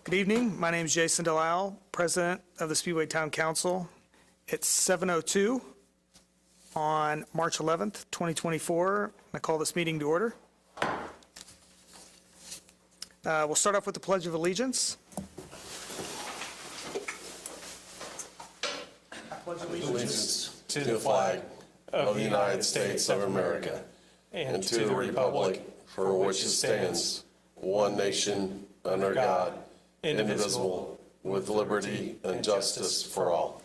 Good evening. My name is Jason Delisle, President of the Speedway Town Council. It's 7:02 on March 11th, 2024. I call this meeting to order. We'll start off with the Pledge of Allegiance. Pledge Allegiance to the flag of the United States of America and to the republic for which it stands, one nation, under God, indivisible, with liberty and justice for all.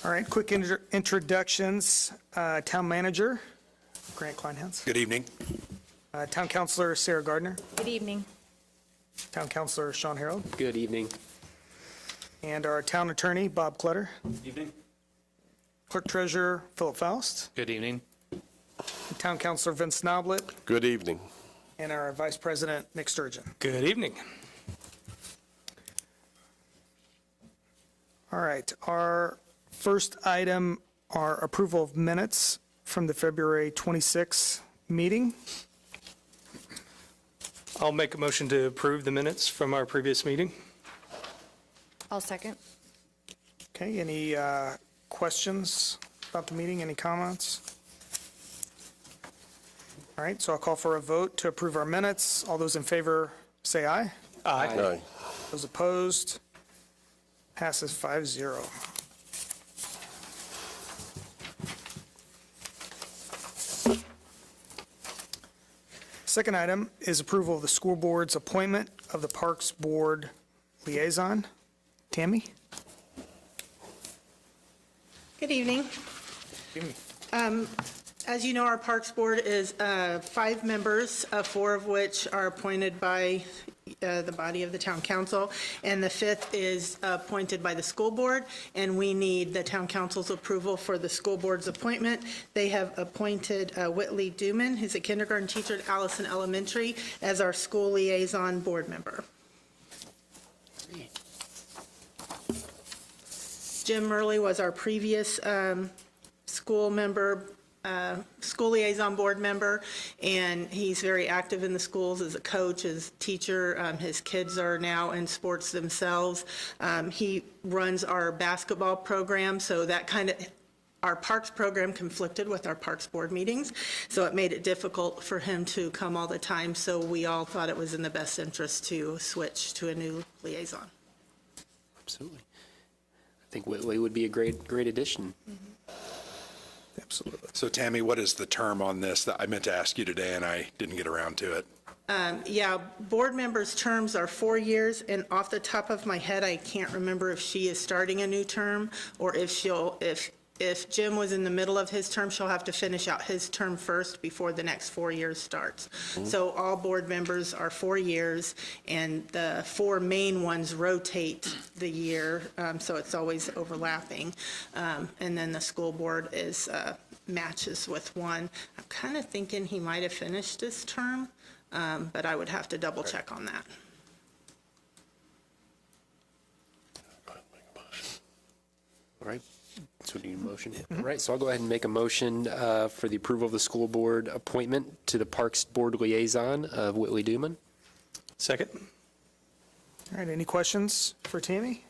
All right, quick introductions. Town Manager, Grant Kleinhans. Good evening. Town Councilor, Sarah Gardner. Good evening. Town Councilor, Sean Harold. Good evening. And our Town Attorney, Bob Clutter. Good evening. Clerk Treasurer, Philip Faust. Good evening. Town Councilor, Vince Noblet. Good evening. And our Vice President, Nick Sturgeon. Good evening. All right, our first item are approval of minutes from the February 26th meeting. I'll make a motion to approve the minutes from our previous meeting. I'll second. Okay, any questions about the meeting? Any comments? All right, so I'll call for a vote to approve our minutes. All those in favor say aye. Aye. Aye. Those opposed? Passes 5-0. Second item is approval of the school board's appointment of the Parks Board liaison. Tammy? Good evening. As you know, our Parks Board is 5 members, 4 of which are appointed by the body of the Town Council, and the 5th is appointed by the school board, and we need the Town Council's approval for the school board's appointment. They have appointed Whitley Duman, who's a kindergarten teacher at Allison Elementary, as our school liaison board member. Jim Murley was our previous school liaison board member, and he's very active in the schools as a coach, as a teacher. His kids are now in sports themselves. He runs our basketball program, so that our parks program conflicted with our parks board meetings, so it made it difficult for him to come all the time, so we all thought it was in the best interest to switch to a new liaison. Absolutely. I think Whitley would be a great addition. Absolutely. So Tammy, what is the term on this? That I meant to ask you today and I didn't get around to it. Yeah, board members' terms are 4 years, and off the top of my head, I can't remember if she is starting a new term or if Jim was in the middle of his term, she'll have to finish out his term first before the next 4 years starts. So all board members are 4 years, and the 4 main ones rotate the year, so it's always overlapping. And then the school board is matches with one. I'm kind of thinking he might have finished his term, but I would have to double check on that. All right. So we need a motion. All right, so I'll go ahead and make a motion for the approval of the school board appointment to the Parks Board liaison of Whitley Duman. Second. All right, any questions for Tammy?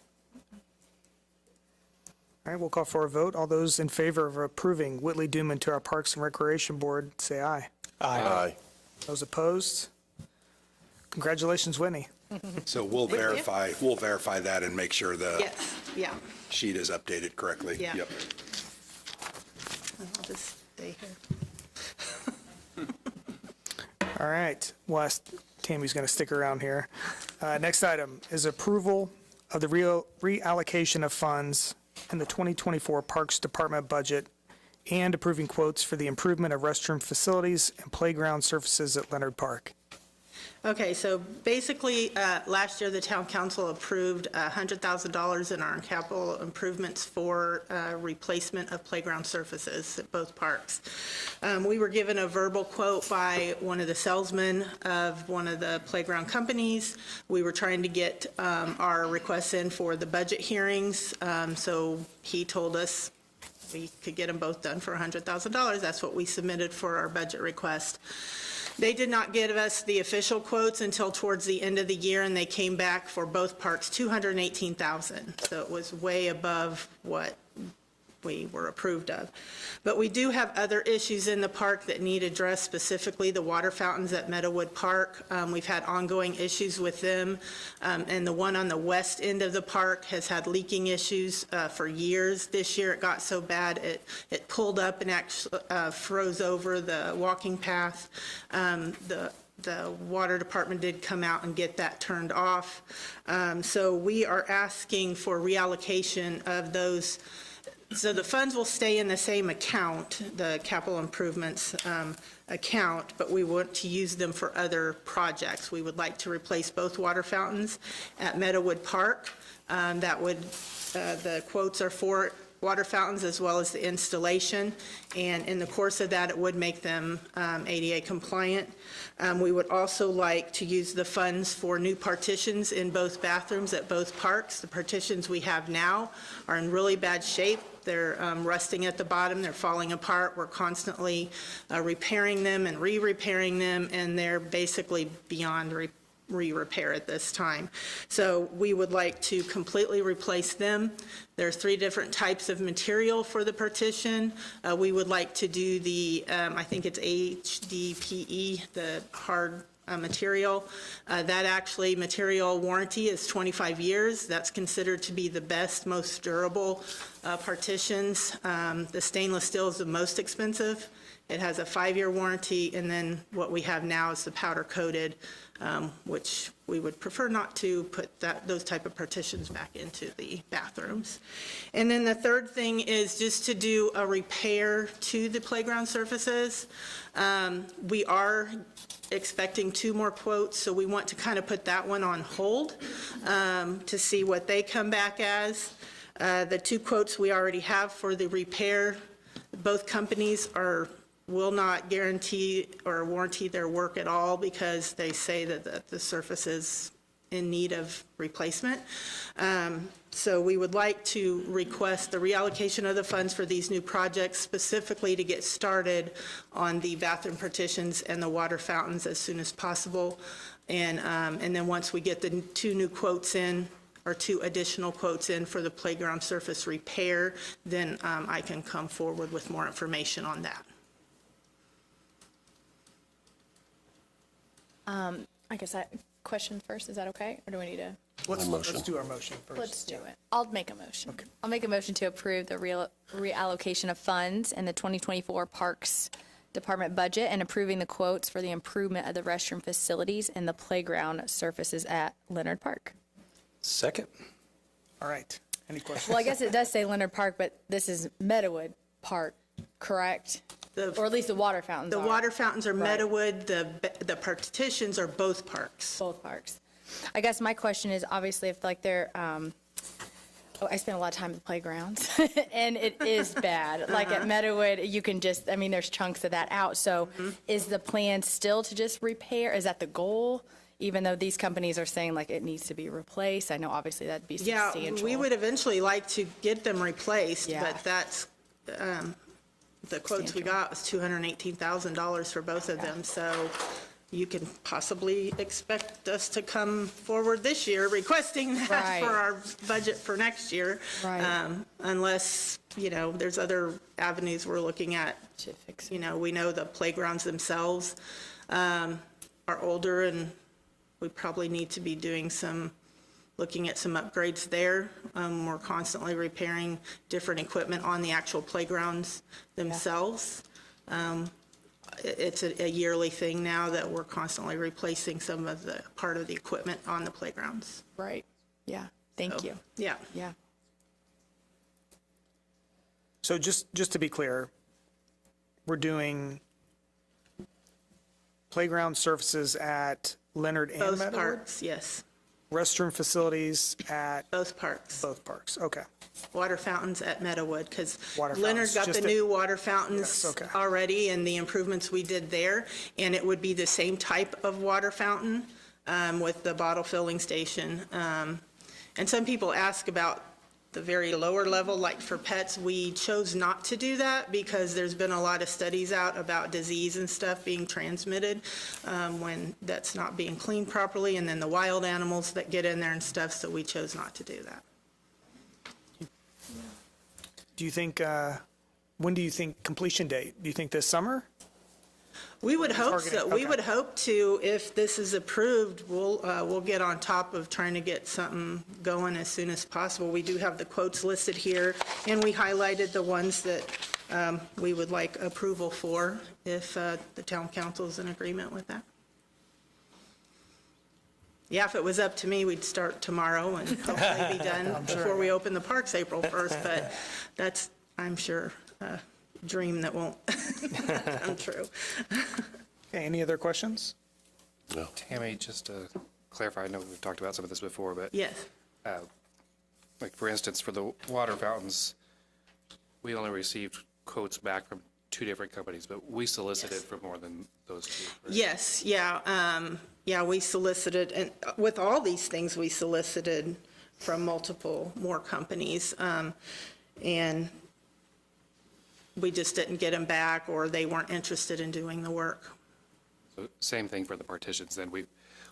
All right, we'll call for a vote. All those in favor of approving Whitley Duman to our Parks and Recreation Board, say aye. Aye. Those opposed? Congratulations, Whitney. So we'll verify that and make sure the Yes, yeah. sheet is updated correctly. Yeah. Yep. I'll just stay here. All right, well, Tammy's going to stick around here. Next item is approval of the reallocation of funds in the 2024 Parks Department budget and approving quotes for the improvement of restroom facilities and playground surfaces at Leonard Park. Okay, so basically, last year, the town council approved $100,000 in our capital improvements for replacement of playground surfaces at both parks. We were given a verbal quote by one of the salesmen of one of the playground companies. We were trying to get our requests in for the budget hearings, so he told us we could get them both done for $100,000. That's what we submitted for our budget request. They did not give us the official quotes until towards the end of the year, and they came back for both parks, $218,000. So it was way above what we were approved of. But we do have other issues in the park that need addressed, specifically the water fountains at Meadowood Park. We've had ongoing issues with them, and the one on the west end of the park has had leaking issues for years. This year it got so bad it pulled up and actually froze over the walking path. The water department did come out and get that turned off. So we are asking for reallocation of those. So the funds will stay in the same account, the capital improvements account, but we want to use them for other projects. We would like to replace both water fountains at Meadowood Park. The quotes are for water fountains as well as the installation, and in the course of that, it would make them ADA compliant. We would also like to use the funds for new partitions in both bathrooms at both parks. The partitions we have now are in really bad shape. They're rusting at the bottom, they're falling apart. We're constantly repairing them and re-repairing them, and they're basically beyond re-repair at this time. So we would like to completely replace them. There are 3 different types of material for the partition. We would like to do the, I think it's HDPE, the hard material. That actually material warranty is 25 years. That's considered to be the best, most durable partitions. The stainless steel is the most expensive. It has a 5-year warranty, and then what we have now is the powder coated, which we would prefer not to put those type of partitions back into the bathrooms. And then the third thing is just to do a repair to the playground surfaces. We are expecting 2 more quotes, so we want to kind of put that one on hold to see what they come back as. The 2 quotes we already have for the repair, both companies will not guarantee or warranty their work at all because they say that the surface is in need of replacement. So we would like to request the reallocation of the funds for these new projects, specifically to get started on the bathroom partitions and the water fountains as soon as possible. And then once we get the 2 new quotes in, or 2 additional quotes in for the playground surface repair, then I can come forward with more information on that. I guess question first, is that okay? Or do we need to? Let's do our motion first. Let's do it. I'll make a motion. Okay. I'll make a motion to approve the reallocation of funds in the 2024 Parks Department budget and approving the quotes for the improvement of the restroom facilities and the playground surfaces at Leonard Park. Second. All right. Any questions? Well, I guess it does say Leonard Park, but this is Meadowood Park, correct? Or at least the water fountains The are. water fountains are Right. Meadowood, the partitions are both parks. Both parks. I guess my question is, obviously, if like they're, I spend a lot of time at the playgrounds, and it is bad. Like at Meadowood, you can just, I mean, there's chunks of that out. So is the plan still to just repair? Is that the goal? Even though these companies are saying like it needs to be replaced? I know obviously that'd be Yeah, substantial. we would eventually like to get them replaced, Yeah. but that's, the quotes we got was $218,000 for both of them. So you can possibly expect us to come forward this year requesting that Right. for our budget for next year. Right. Unless, there's other avenues we're looking at. To fix it. We know the playgrounds themselves are older, and we probably need to be looking at some upgrades there. We're constantly repairing different equipment on the actual playgrounds themselves. It's a yearly thing now that we're constantly replacing some of the part of the equipment on the playgrounds. Right. Yeah. Thank So, you. Yeah. Yeah. So just to be clear, we're doing playground surfaces at Leonard and Both Meadowood? parks, yes. Restroom facilities at Both parks. both parks, okay. Water fountains at Meadowood, because Water Leonard fountains, got the just new water fountains Yes, okay. already and the improvements we did there. And it would be the same type of water fountain with the bottle filling station. And some people ask about the very lower level, like for pets, we chose not to do that because there's been a lot of studies out about disease and stuff being transmitted when that's not being cleaned properly, and then the wild animals that get in there and stuff, so we chose not to do that. Do you think, when do you think completion date? Do you think this summer? We would hope Targeting, so. We okay. would hope to, if this is approved, we'll get on top of trying to get something going as soon as possible. We do have the quotes listed here, and we highlighted the ones that we would like approval for if the town council is in agreement with that. Yeah, if it was up to me, we'd start tomorrow and hopefully be done before we open the parks April 1st, but that's, I'm sure, a dream that won't come true. Okay, any other questions? No. Tammy, just to clarify, I know we've talked about some of this before, but Yes. like, for instance, for the water fountains, we only received quotes back from 2 different companies, but we solicited for more than those 2. Right? Yes, yeah, yeah, we solicited, and with all these things, we solicited from more companies, and we just didn't get them back, or they weren't interested in doing the work. So same thing for the partitions, then we've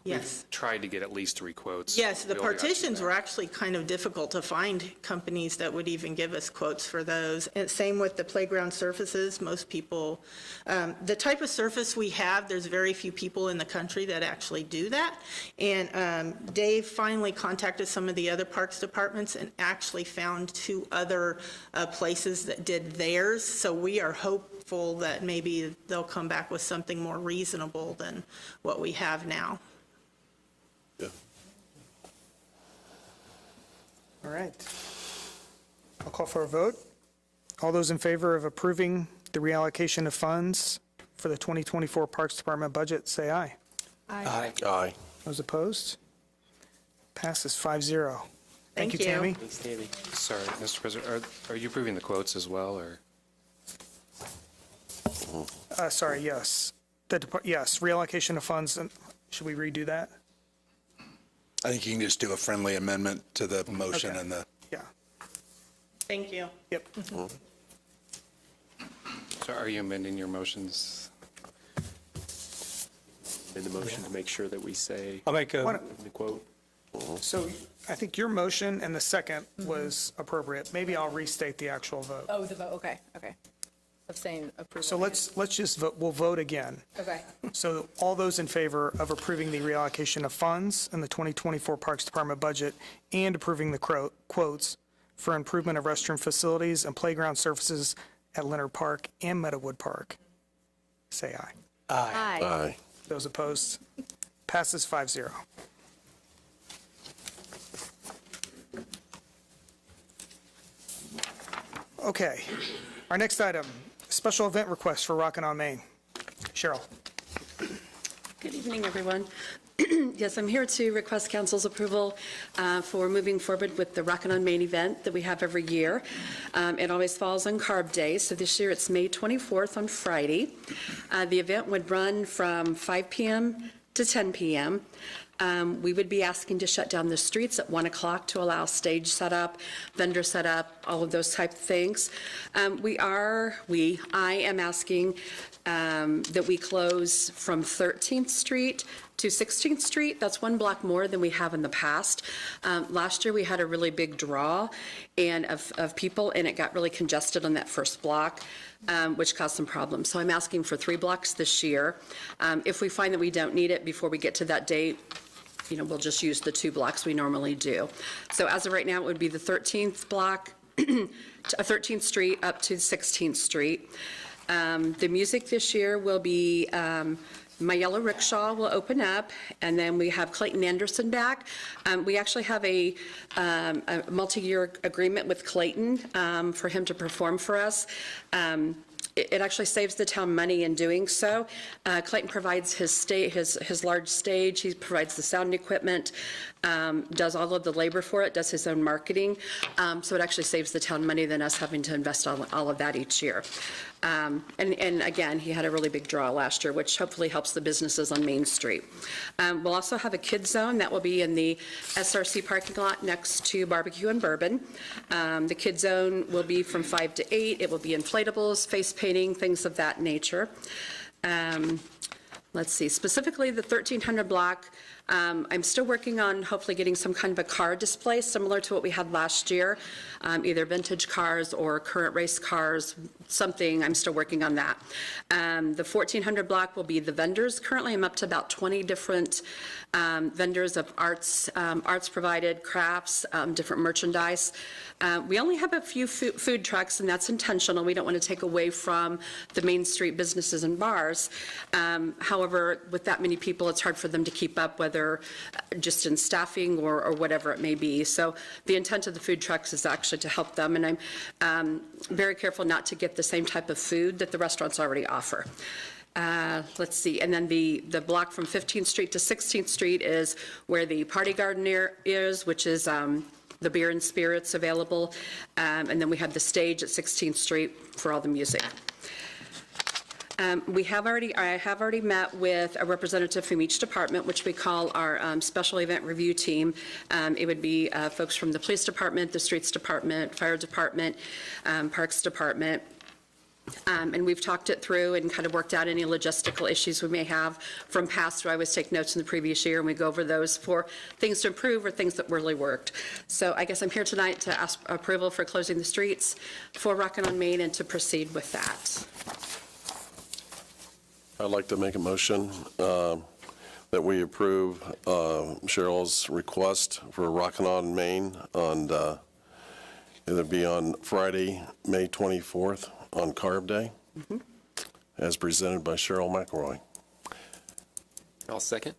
Yes. tried to get at least 3 quotes. Yes, the We only got 2 partitions back. were actually kind of difficult to find companies that would even give us quotes for those. And same with the playground surfaces, most people, the type of surface we have, there's very few people in the country that actually do that. And Dave finally contacted some of the other parks departments and actually found 2 other places that did theirs. So we are hopeful that maybe they'll come back with something more reasonable than what we have now. Yeah. All right. I'll call for a vote. All those in favor of approving the reallocation of funds for the 2024 Parks Department budget, say aye. Aye. Those opposed? Passes 5-0. Thank you, Thank you. Tammy. Thanks, Tammy. Sorry, Mr. President, are you approving the quotes as well, or? Sorry, yes. Yes, reallocation of funds, and should we redo that? I think you can just do a friendly amendment to the motion Okay. and the, Yeah. Thank you. Yep. So are you amending your motions? In the motion to make sure that we say I'll make Why a, don't- the quote. So I think your motion and the second was appropriate. Maybe I'll restate the actual vote. Oh, the vote, okay. Of saying approval. So let's just vote, we'll vote again. Okay. So all those in favor of approving the reallocation of funds in the 2024 Parks Department budget and approving the quotes for improvement of restroom facilities and playground surfaces at Leonard Park and Meadowood Park, say aye. Aye. Aye. Those opposed? Passes 5-0. Okay, our next item, special event request for Rockin' on Main. Cheryl. Good evening, everyone. Yes, I'm here to request council's approval for moving forward with the Rockin' on Main event that we have every year. It always falls on Carb Day, so this year it's May 24th on Friday. The event would run from 5 p.m. to 10 p.m. We would be asking to shut down the streets at 1 o'clock to allow stage setup, vendor setup, all of those type of things. I am asking that we close from 13th Street to 16th Street. That's 1 block more than we have in the past. Last year, we had a really big draw of people, and it got really congested on that first block, which caused some problems. So I'm asking for 3 blocks this year. If we find that we don't need it before we get to that date, we'll just use the 2 blocks we normally do. So as of right now, it would be the 13th block, 13th Street up to 16th Street. The music this year will be My Yellow Rickshaw will open up, and then we have Clayton Anderson back. We actually have a multi-year agreement with Clayton for him to perform for us. it actually saves the town money in doing so. Clayton provides his large stage, he provides the sound equipment, does all of the labor for it, does his own marketing. So it actually saves the town money than us having to invest all of that each year. And again, he had a really big draw last year, which hopefully helps the businesses on Main Street. We'll also have a kids zone that will be in the SRC parking lot next to Barbecue and Bourbon. The kids zone will be from 5 to 8. It will be inflatables, face painting, things of that nature. Let's see, specifically the 1300 block, I'm still working on hopefully getting some kind of a car display similar to what we had last year, either vintage cars or current race cars, something. I'm still working on that. The 1400 block will be the vendors. Currently, I'm up to about 20 different vendors of arts provided, crafts, different merchandise. We only have a few food trucks, and that's intentional. We don't want to take away from the Main Street businesses and bars. However, with that many people, it's hard for them to keep up, whether just in staffing or whatever it may be. So the intent of the food trucks is actually to help them, and I'm very careful not to get the same type of food that the restaurants already offer. Let's see, and then the block from 15th Street to 16th Street is where the Party Garden is, which is the beer and spirits available, and then we have the stage at 16th Street for all the music. I have already met with a representative from each department, which we call our special event review team. It would be folks from the police department, the streets department, fire department, parks department. And we've talked it through and kind of worked out any logistical issues we may have from past. I always take notes in the previous year, and we go over those for things to improve or things that really worked. So I guess I'm here tonight to ask approval for closing the streets for Rockin' on Main and to proceed with that. I'd like to make a motion that we approve Cheryl's request for Rockin' on Main on, it'll be on Friday, May 24th on Carb Day, as presented by Cheryl McElroy. I'll second.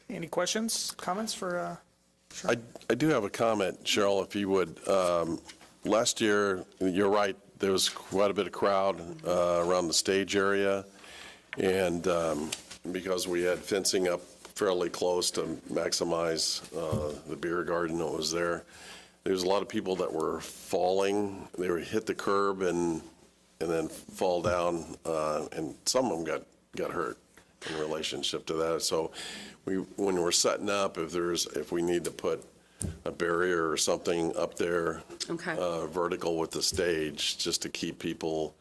Any questions, comments for I do have a comment, Cheryl, if you would. Last year, you're right, there was quite a bit of crowd around the stage area, and because we had fencing up fairly close to maximize the beer garden that was there, there's a lot of people that were falling. They would hit the curb and then fall down, and some of them got hurt in relationship to that. So when we're setting up, if we need to put a barrier or something up there, Okay. Vertical with the stage, just to keep people,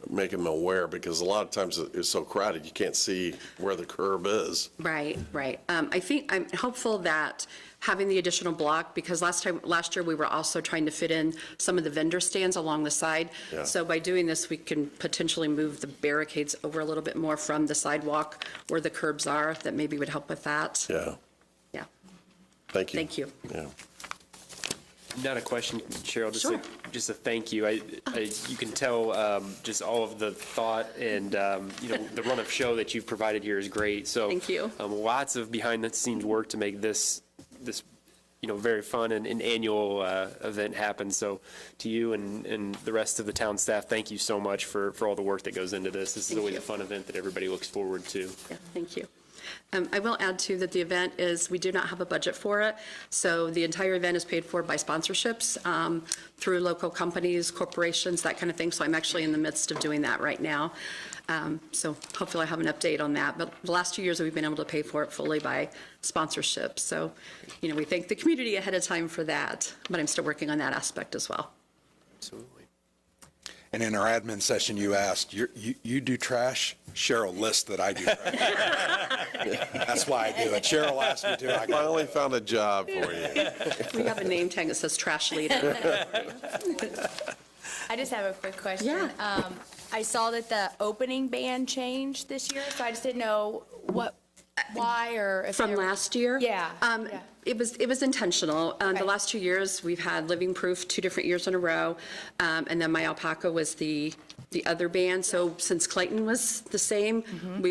make them aware, because a lot of times it's so crowded you can't see where the curb is. Right. I think I'm hopeful that having the additional block, because last year we were also trying to fit in some of the vendor stands along the side. Yeah. So by doing this, we can potentially move the barricades over a little bit more from the sidewalk where the curbs are. That maybe would help with that. Yeah. Yeah. Thank you. Thank you. Yeah. Not a question, Cheryl, Sure. just a thank you. You can tell just all of the thought and, the run of show that you've provided here is great. So Thank you. Lots of behind-the-scenes work to make this very fun and annual event happen. So to you and the rest of the town staff, thank you so much for all the work that goes into this. This is Thank always you. a fun event that everybody looks forward to. Yeah, thank you. I will add, too, that the event we do not have a budget for it, so the entire event is paid for by sponsorships through local companies, corporations, that kind of thing, so I'm actually in the midst of doing that right now. So hopefully I have an update on that, but the last 2 years we've been able to pay for it fully by sponsorship, so, we thank the community ahead of time for that, but I'm still working on that aspect as well. Absolutely. And in our admin session, you asked, you do trash? Cheryl lists that I do trash. That's why I do it. Cheryl asked me to. I Finally found a job for you. We have a name tag that says trash leader. I just have a quick question. Yeah. I saw that the opening band changed this year, so I just didn't know why or if From there- last year? Yeah. Yeah. It was intentional. The Okay. last 2 years, we've had Living Proof 2 different years in a row, and then My Alpaca was the other band. So since Clayton was the same,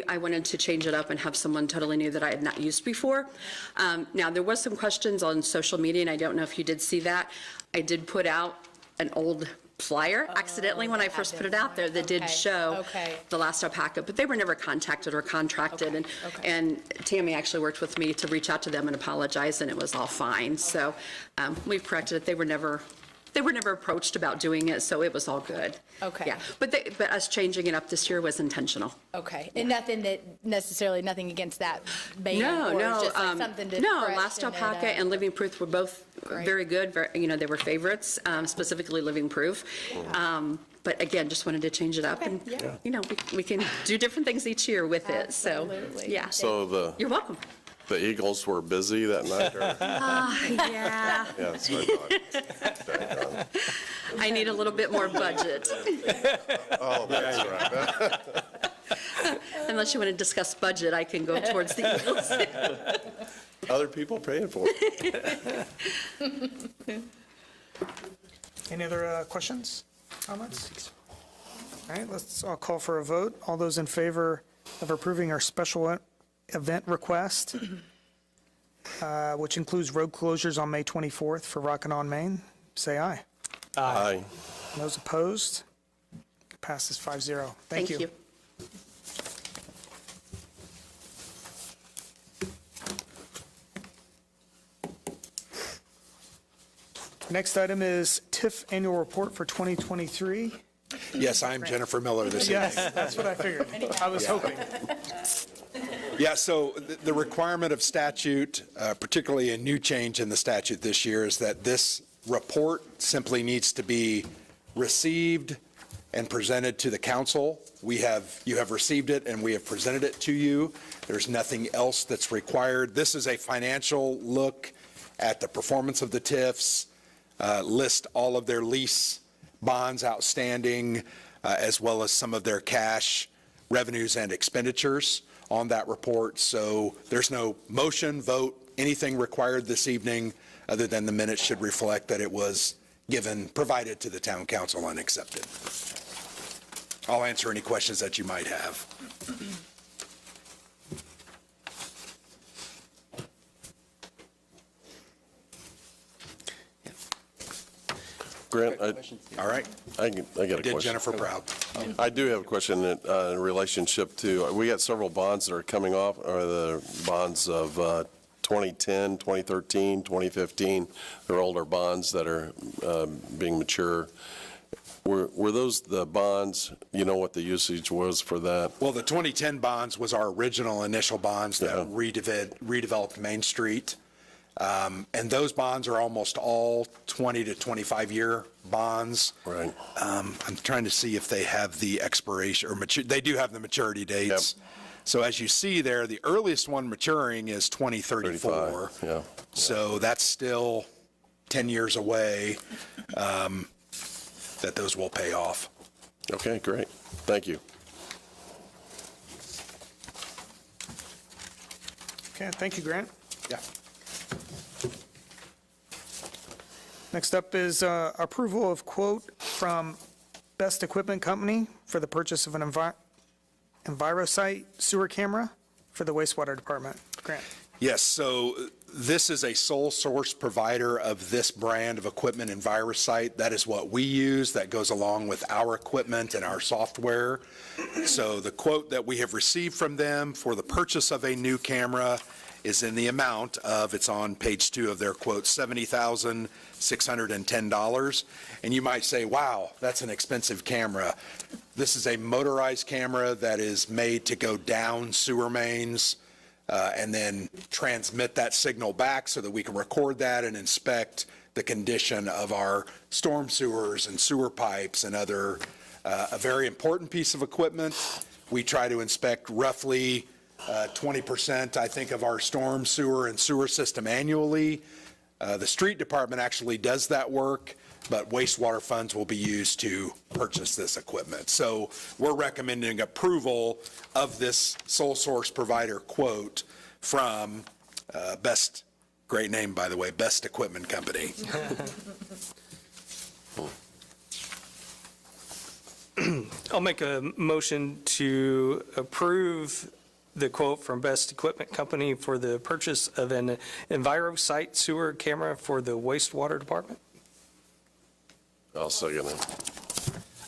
I wanted to change it up and have someone totally new that I had not used before. Now, there was some questions on social media, and I don't know if you did see that. I did put out an old flyer accidentally when I that first had put it been out there that did okay, show okay. the last packet, but they were never contacted or contracted. Okay, And okay. and Tammy actually worked with me to reach out to them and apologize, and it was all fine. So we've corrected it. They were never approached about doing it, so it was all good. Okay. Yeah, but us changing it up this year was intentional. Okay, and nothing nothing against that band? No, or no. just like something to No, freshen Last it Alpaca up? and Living Proof were both Great. very good. They were favorites, specifically Living Proof. But again, just wanted to change it up. Okay, And, yeah. we can do different things each year with it, so. Absolutely. Yeah. So You're welcome. the Eagles were busy that night, or? Yeah, Yeah, that's what I thought. I need a little bit more budget. Oh, that's right. Unless you want to discuss budget, I can go towards the Eagles. Other people paying for it. Any other questions, comments? All right, I'll call for a vote. All those in favor of approving our special event request, which includes road closures on May 24th for Rockin' on Main, say aye. Aye. Those opposed? Passes 5-0. Thank you. Next item is TIF Annual Report for 2023. Yes, I'm Jennifer Miller this evening. Yes, that's what I figured. I was hoping. Yeah, so the requirement of statute, particularly a new change in the statute this year, is that this report simply needs to be received and presented to the council. You have received it and we have presented it to you. There's nothing else that's required. This is a financial look at the performance of the TIFs, list all of their lease bonds outstanding, as well as some of their cash revenues and expenditures on that report. So there's no motion, vote, anything required this evening, other than the minutes should reflect that it was provided to the town council and accepted. I'll answer any questions that you might have. Grant, All right? I got a Did question. Jennifer proud. I do have a question in relationship to, we got several bonds that are coming off, or the bonds of 2010, 2013, 2015. They're older bonds that are being mature. Were those the bonds, you know what the usage was for that? Well, the 2010 bonds was our original initial bonds that Yeah. redeveloped Main Street. And those bonds are almost all 20 to 25-year bonds. Right. I'm trying to see if they have the expiration, or they do have the maturity dates. Yep. So as you see there, the earliest one maturing is 2034. 35, yeah. So that's still 10 years away that those will pay off. Okay, great. Thank you. Okay, thank you, Grant. Yeah. Next up is approval of quote from Best Equipment Company for the purchase of an EnviroSite sewer camera for the wastewater department. Grant. Yes, so this is a sole source provider of this brand of equipment, EnviroSite. That is what we use. That goes along with our equipment and our software. So the quote that we have received from them for the purchase of a new camera is in the amount of, it's on page 2 of their quote, $70,610. And you might say, wow, that's an expensive camera. This is a motorized camera that is made to go down sewer mains and then transmit that signal back so that we can record that and inspect the condition of our storm sewers and sewer pipes and other, a very important piece of equipment. We try to inspect roughly 20%, I think, of our storm sewer and sewer system annually. The street department actually does that work, but wastewater funds will be used to purchase this equipment. So we're recommending approval of this sole source provider quote from Best, great name, by the way, Best Equipment Company. I'll make a motion to approve the quote from Best Equipment Company for the purchase of an EnviroSite sewer camera for the wastewater department. I'll second it.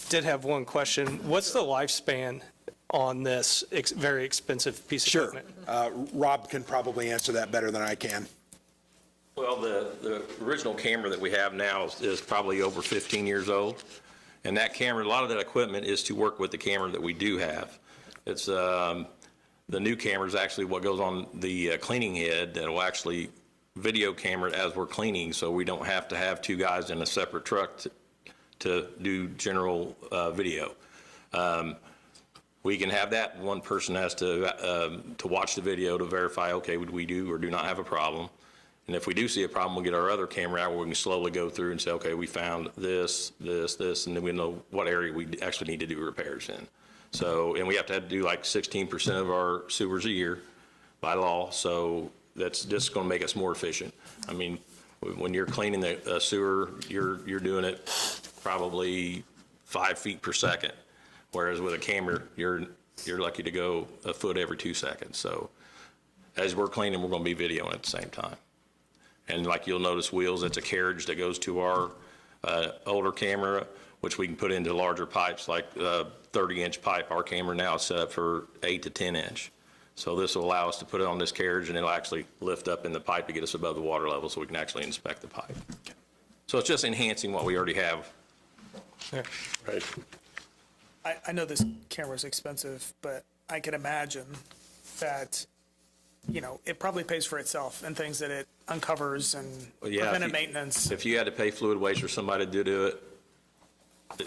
Did have one question. What's the lifespan on this very expensive piece of Sure. equipment? Rob can probably answer that better than I can. Well, the original camera that we have now is probably over 15 years old. And that camera, a lot of that equipment is to work with the camera that we do have. It's, the new camera is actually what goes on the cleaning head that will actually video camera it as we're cleaning, so we don't have to have two guys in a separate truck to do general video. We can have that. One person has to watch the video to verify, okay, we do or do not have a problem. And if we do see a problem, we'll get our other camera out where we can slowly go through and say, okay, we found this, and then we know what area we actually need to do repairs in. So, and we have to do like 16% of our sewers a year by law, so that's just going to make us more efficient. I mean, when you're cleaning the sewer, you're doing it probably 5 feet per second, whereas with a camera, you're lucky to go a foot every 2 seconds. So as we're cleaning, we're going to be videoing at the same time. And like you'll notice wheels, it's a carriage that goes to our older camera, which we can put into larger pipes like 30-inch pipe. Our camera now is set up for 8 to 10-inch. So this will allow us to put it on this carriage, and it'll actually lift up in the pipe to get us above the water level so we can actually inspect the pipe. So it's just enhancing what we already have. Right. I know this camera's expensive, but I can imagine that, you know, it probably pays for itself and things that it uncovers and Well, yeah, preventive maintenance. If you had to pay fluid waste for somebody to do it,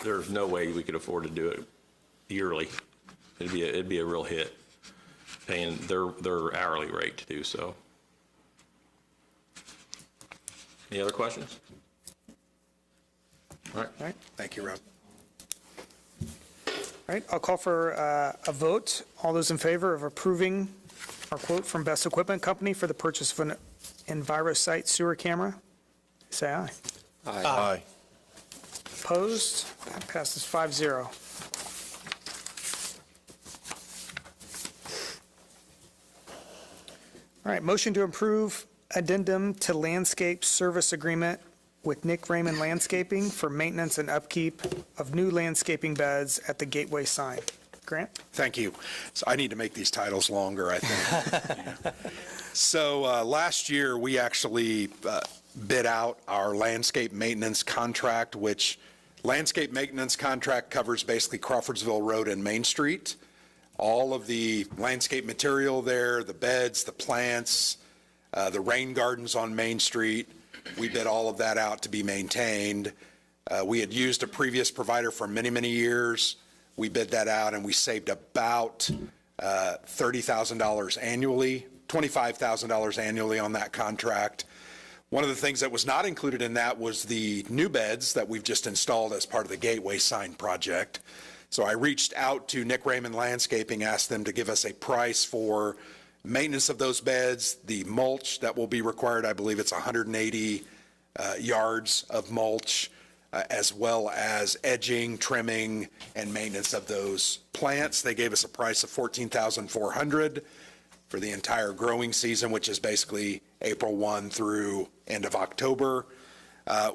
there's no way we could afford to do it yearly. It'd be a real hit, paying their hourly rate to do so. Any other questions? All right. Thank you, Rob. All right, I'll call for a vote. All those in favor of approving our quote from Best Equipment Company for the purchase of an EnviroSite sewer camera, say aye. Aye. Opposed? That passes 5-0. All right, motion to approve addendum to landscape service agreement with Nick Raymond Landscaping for maintenance and upkeep of new landscaping beds at the Gateway sign. Grant? Thank you. So I need to make these titles longer, I think. So last year, we actually bid out our landscape maintenance contract, which landscape maintenance contract covers basically Crawfordsville Road and Main Street. All of the landscape material there, the beds, the plants, the rain gardens on Main Street, we bid all of that out to be maintained. We had used a previous provider for many, many years. We bid that out and we saved about $30,000 annually, $25,000 annually on that contract. One of the things that was not included in that was the new beds that we've just installed as part of the Gateway sign project. So I reached out to Nick Raymond Landscaping, asked them to give us a price for maintenance of those beds, the mulch that will be required. I believe it's 180 yards of mulch, as well as edging, trimming, and maintenance of those plants. They gave us a price of $14,400 for the entire growing season, which is basically April 1 through end of October.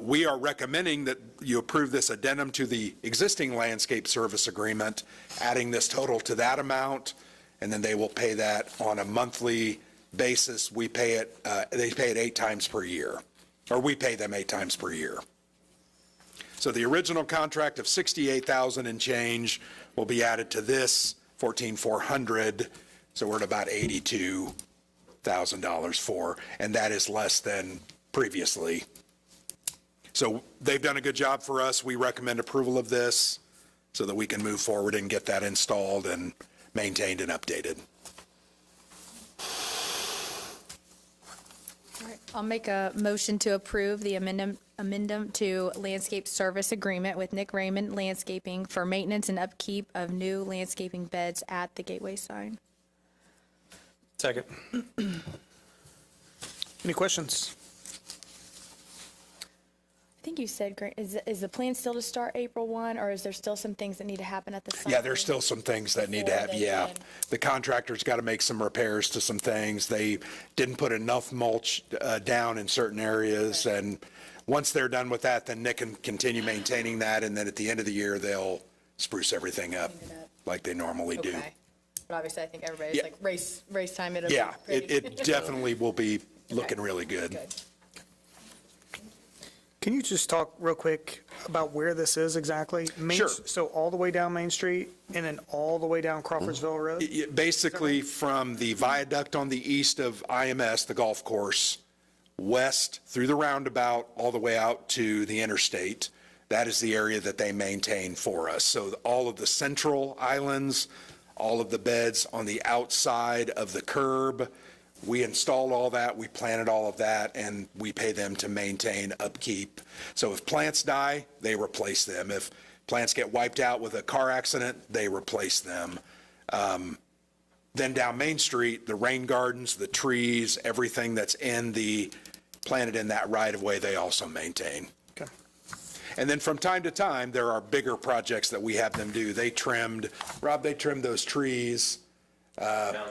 We are recommending that you approve this addendum to the existing landscape service agreement, adding this total to that amount, and then they will pay that on a monthly basis. We pay it, they pay it 8 times per year, or we pay them 8 times per year. So the original contract of $68,000 and change will be added to this $14,400, so we're at about $82,000 for, and that is less than previously. So they've done a good job for us. We recommend approval of this so that we can move forward and get that installed and maintained and updated. All right, I'll make a motion to approve the amendment to landscape service agreement with Nick Raymond Landscaping for maintenance and upkeep of new landscaping beds at the Gateway sign. Second. Any questions? I think you said, Grant, is the plan still to start April 1, or is there still some things that need to happen at the site? Yeah, there's still some things that need to happen, yeah. The contractor's got to make some repairs to some things. They didn't put enough mulch down in certain areas, and Once they're done with that, then Nick can continue maintaining that, and then at the end of the year, they'll spruce everything up Clean it up. like they normally do. Okay. But obviously, I think everybody's Yeah. like race time. It'll be Yeah, pretty it definitely will be looking really good. good. Can you just talk real quick about where this is exactly? Sure. So all the way down Main Street and then all the way down Crawfordsville Road? Basically, from the viaduct on the east of IMS, the golf course, west through the roundabout, all the way out to the interstate, that is the area that they maintain for us. So all of the central islands, all of the beds on the outside of the curb, we installed all that, we planted all of that, and we pay them to maintain upkeep. So if plants die, they replace them. If plants get wiped out with a car accident, they replace them. Then down Main Street, the rain gardens, the trees, everything that's planted in that right-of-way, they also maintain. Okay. And then from time to time, there are bigger projects that we have them do. They trimmed those trees Yeah,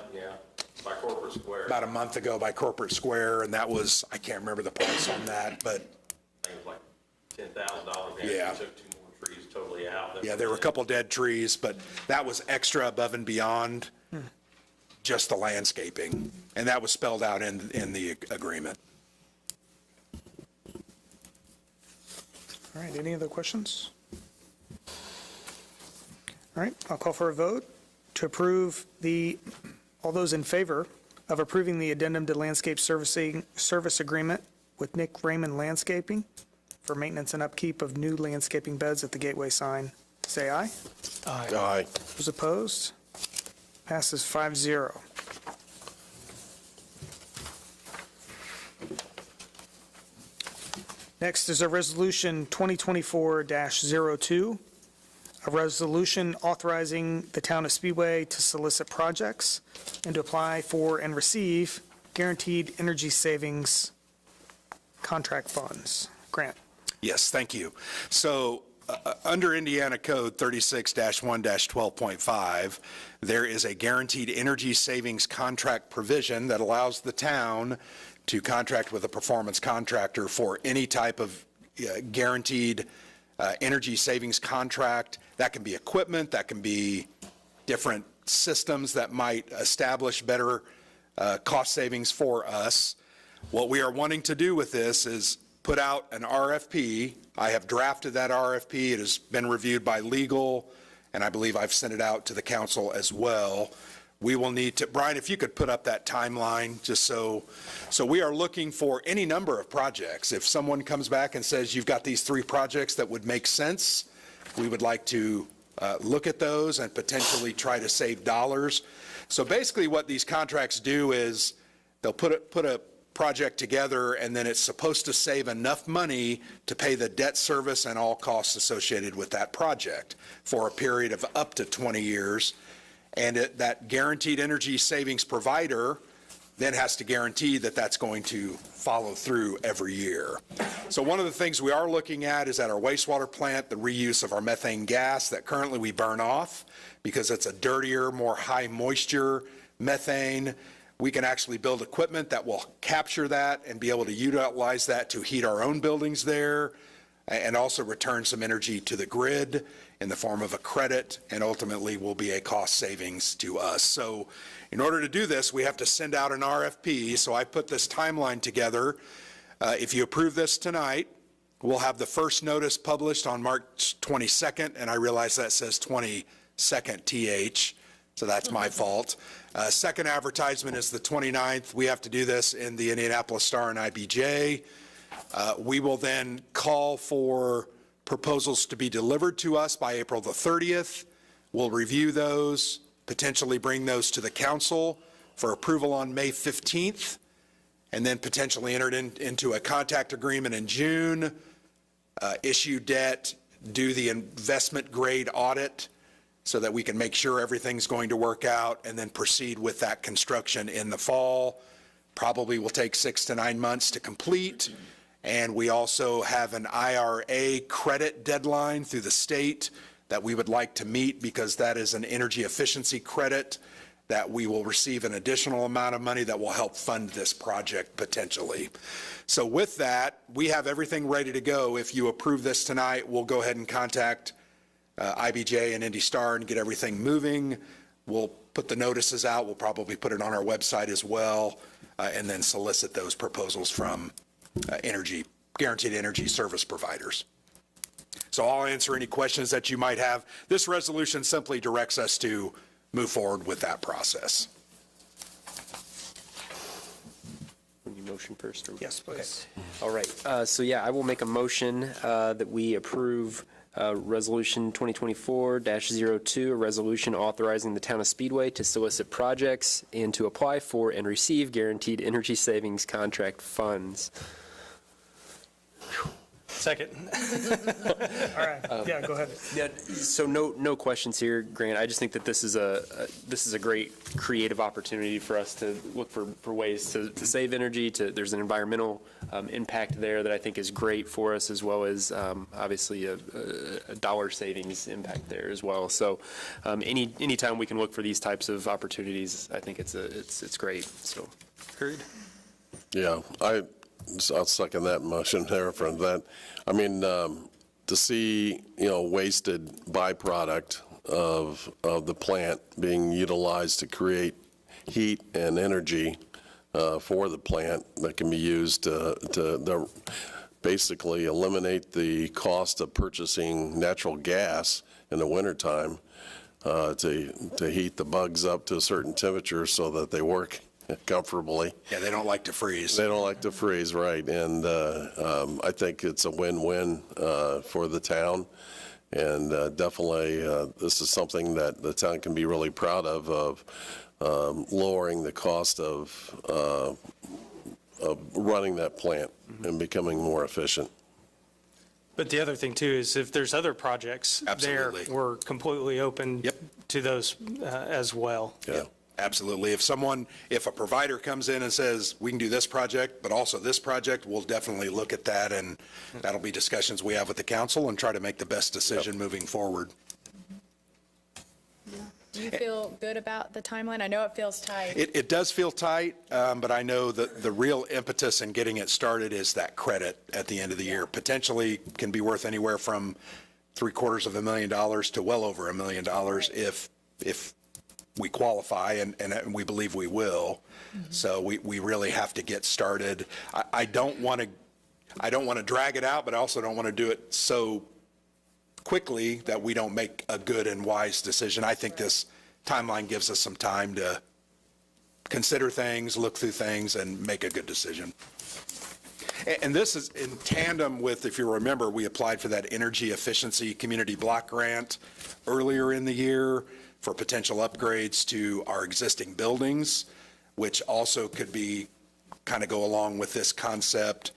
by Corporate Square. about a month ago by Corporate Square, and that was, I can't remember the price on that, but I think it was like $10,000. Yeah. We took 2 more trees totally out. yeah, there were a couple dead trees, but that was extra above and beyond just the landscaping, and that was spelled out in the agreement. All right, any other questions? All right, I'll call for a vote to approve all those in favor of approving the addendum to landscape service agreement with Nick Raymond Landscaping for maintenance and upkeep of new landscaping beds at the gateway sign, say aye. Aye. Those opposed? Passes 5-0. Next is a resolution 2024-02, a resolution authorizing the town of Speedway to solicit projects and to apply for and receive guaranteed energy savings contract funds. Grant. Yes, thank you. So under Indiana Code 36-1-12.5, there is a guaranteed energy savings contract provision that allows the town to contract with a performance contractor for any type of guaranteed energy savings contract. That can be equipment, that can be different systems that might establish better cost savings for us. What we are wanting to do with this is put out an RFP. I have drafted that RFP. It has been reviewed by legal, and I believe I've sent it out to the council as well. We will need to, Brian, if you could put up that timeline, just so we are looking for any number of projects. If someone comes back and says, you've got these 3 projects that would make sense, we would like to look at those and potentially try to save dollars. So basically what these contracts do is they'll put a project together, and then it's supposed to save enough money to pay the debt service and all costs associated with that project for a period of up to 20 years. And that guaranteed energy savings provider then has to guarantee that that's going to follow through every year. So one of the things we are looking at is at our wastewater plant, the reuse of our methane gas that currently we burn off because it's a dirtier, more high moisture methane. We can actually build equipment that will capture that and be able to utilize that to heat our own buildings there and also return some energy to the grid in the form of a credit, and ultimately will be a cost savings to us. So in order to do this, we have to send out an RFP. So I put this timeline together. If you approve this tonight, we'll have the first notice published on March 22nd, and I realize that says 22nd TH, so that's my fault. Second advertisement is the 29th. We have to do this in the Indianapolis Star and IBJ. We will then call for proposals to be delivered to us by April the 30th. We'll review those, potentially bring those to the council for approval on May 15th, and then potentially enter into a contact agreement in June, issue debt, do the investment grade audit so that we can make sure everything's going to work out, and then proceed with that construction in the fall. Probably will take 6 to 9 months to complete. And we also have an IRA credit deadline through the state that we would like to meet, because that is an energy efficiency credit that we will receive an additional amount of money that will help fund this project potentially. So with that, we have everything ready to go. If you approve this tonight, we'll go ahead and contact IBJ and Indy Star and get everything moving. We'll put the notices out. We'll probably put it on our website as well, and then solicit those proposals from guaranteed energy service providers. So I'll answer any questions that you might have. This resolution simply directs us to move forward with that process. Will you motion first? Or? Yes, please. All right, so yeah, I will make a motion that we approve Resolution 2024-02, a resolution authorizing the town of Speedway to solicit projects and to apply for and receive guaranteed energy savings contract funds. Second. All right, yeah, go ahead. Yeah, so no questions here, Grant. I just think that this is a great creative opportunity for us to look for ways to save energy. There's an environmental impact there that I think is great for us, as well as obviously a dollar savings impact there as well. So anytime we can look for these types of opportunities, I think it's great. So, Agreed. Yeah, I'll second that motion there from that. I mean, to see, wasted byproduct of the plant being utilized to create heat and energy for the plant that can be used to basically eliminate the cost of purchasing natural gas in the wintertime to heat the bugs up to a certain temperature so that they work comfortably. Yeah, they don't like to freeze. They don't like to freeze, right. And I think it's a win-win for the town. And definitely, this is something that the town can be really proud of lowering the cost of running that plant and becoming more efficient. But the other thing too is if there's other projects there, Absolutely. we're completely open Yep. to those as well. Yeah. Absolutely. If a provider comes in and says, we can do this project, but also this project, we'll definitely look at that, and that'll be discussions we have with the council and try to make the best decision moving forward. Do you feel good about the timeline? I know it feels tight. It does feel tight, but I know that the real impetus in getting it started is that credit at the end of the year. Potentially can be worth anywhere from $750,000 to well over $1 million if we qualify, and we believe we will. So we really have to get started. I don't want to drag it out, but I also don't want to do it so quickly that we don't make a good and wise decision. I think this timeline gives us some time to consider things, look through things, and make a good decision. And this is in tandem with, if you remember, we applied for that energy efficiency community block grant earlier in the year for potential upgrades to our existing buildings, which also could be kind of go along with this concept.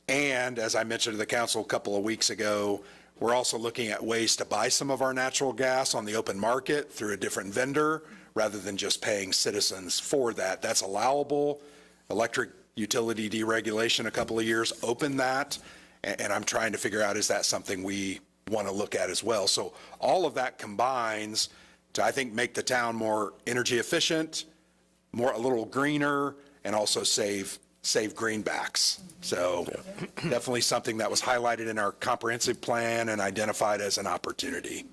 And as I mentioned to the council a couple of weeks ago, we're also looking at ways to buy some of our natural gas on the open market through a different vendor rather than just paying citizens for that. That's allowable. Electric utility deregulation a couple of years opened that, and I'm trying to figure out, is that something we want to look at as well? So all of that combines to, I think, make the town more energy efficient, a little greener, and also save greenbacks. So definitely something that was highlighted in our comprehensive plan and identified as an opportunity.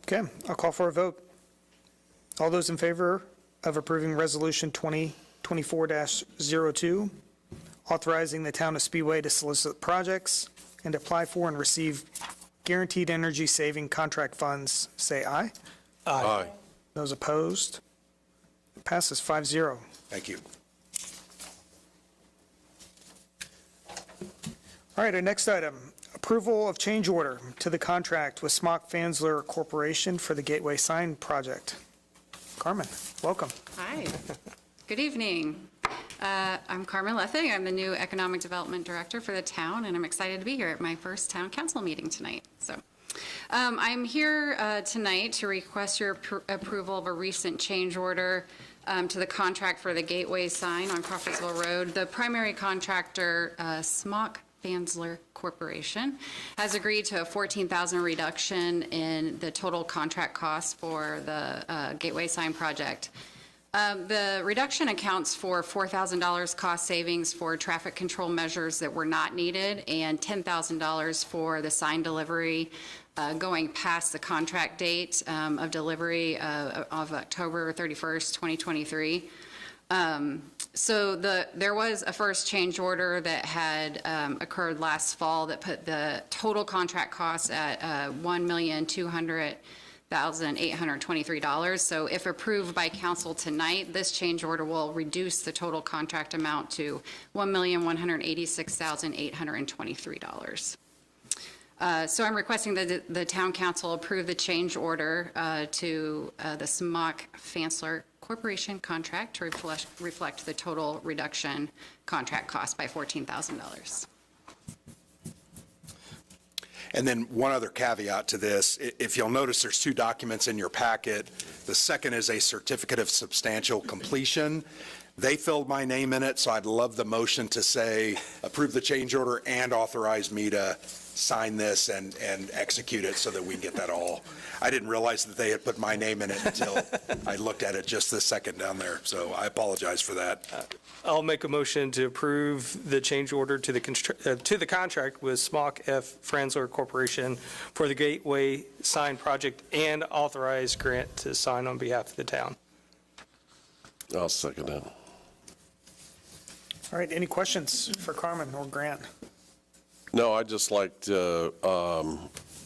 Okay, I'll call for a vote. All those in favor of approving Resolution 2024-02, authorizing the town of Speedway to solicit projects and apply for and receive guaranteed energy saving contract funds, say aye. Aye. Those opposed? It passes 5-0. Thank you. All right, our next item, approval of change order to the contract with Smock Fansler Corporation for the Gateway Sign Project. Carmen, welcome. Hi, good evening. I'm Carmen Lething. I'm the new Economic Development Director for the town, and I'm excited to be here at my first town council meeting tonight. So, I'm here tonight to request your approval of a recent change order to the contract for the Gateway sign on Crawfordsville Road. The primary contractor, Smock Fansler Corporation has agreed to a $14,000 reduction in the total contract cost for the Gateway Sign project. The reduction accounts for $4,000 cost savings for traffic control measures that were not needed and $10,000 for the sign delivery going past the contract date of delivery of October 31st, 2023. So there was a first change order that had occurred last fall that put the total contract cost at $1,200,823. So if approved by council tonight, this change order will reduce the total contract amount to $1,186,823. So I'm requesting that the town council approve the change order to the Smock Fansler Corporation contract to reflect the total reduction contract cost by $14,000. And then one other caveat to this, if you'll notice, there's two documents in your packet. The second is a certificate of substantial completion. They filled my name in it, so I'd love the motion to say, approve the change order and authorize me to sign this and execute it so that we can get that all. I didn't realize that they had put my name in it until I looked at it just this second down there, so I apologize for that. I'll make a motion to approve the change order to the contract with Smock F. Fansler Corporation for the Gateway Sign project and authorize Grant to sign on behalf of the town. I'll second that. All right, any questions for Carmen or Grant? No, I'd just like to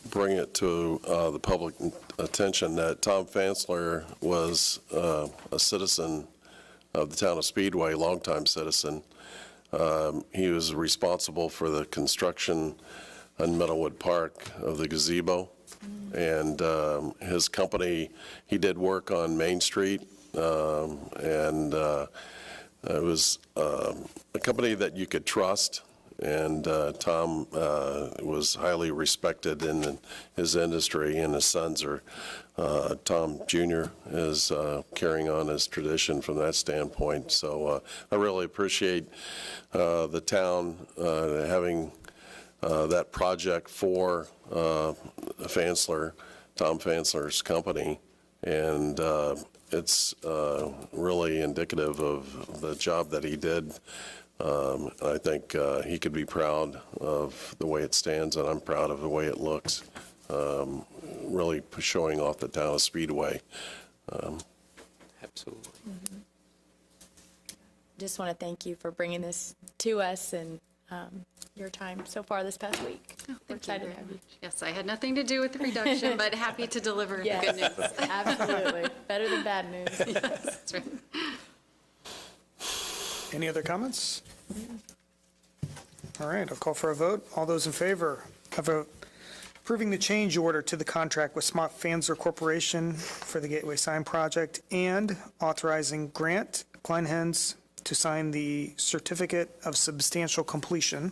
bring it to the public attention that Tom Fansler was a citizen of the town of Speedway, longtime citizen. He was responsible for the construction on Meadowwood Park of the gazebo. And his company, he did work on Main Street, and it was a company that you could trust. And Tom was highly respected in his industry, and his sons are, Tom Jr. is carrying on his tradition from that standpoint. So I really appreciate the town having that project for Fansler, Tom Fansler's company. And it's really indicative of the job that he did. I think he could be proud of the way it stands, and I'm proud of the way it looks, really showing off the town of Speedway. Absolutely. Just want to thank you for bringing this to us and your time so far this past week. We're excited to have you. Yes, I had nothing to do with the reduction, but happy to deliver the Yes. good news. Absolutely. Better than bad news. Yes, that's right. Any other comments? All right, I'll call for a vote. All those in favor of approving the change order to the contract with Smock Fansler Corporation for the Gateway Sign project and authorizing Grant Kleinhens to sign the certificate of substantial completion,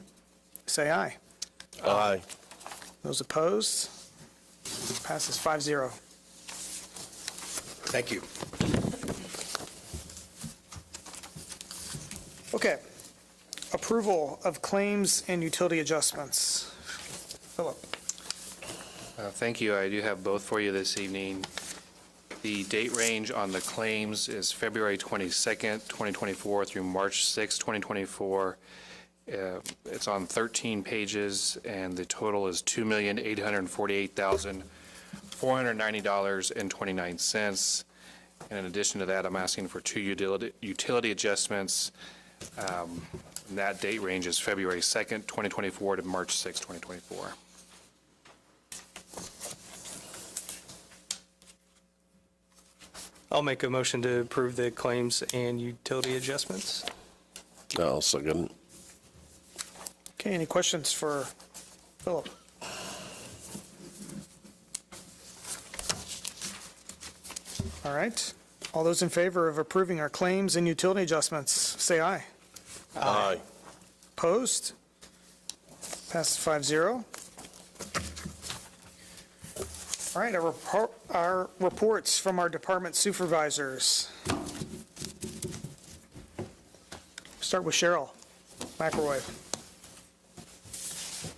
say aye. Aye. Those opposed? Passes 5-0. Thank you. Okay. Approval of claims and utility adjustments. Philip. Thank you. I do have both for you this evening. The date range on the claims is February 22nd, 2024 through March 6th, 2024. It's on 13 pages, and the total is $2,848,490.29. And in addition to that, I'm asking for two utility adjustments. And that date range is February 2nd, 2024 to March 6th, 2024. I'll make a motion to approve the claims and utility adjustments. I'll second. Okay, any questions for Philip? All right. All those in favor of approving our claims and utility adjustments, say aye. Aye. Opposed? Passes 5-0. All right, our reports from our department supervisors. Start with Cheryl McElroy.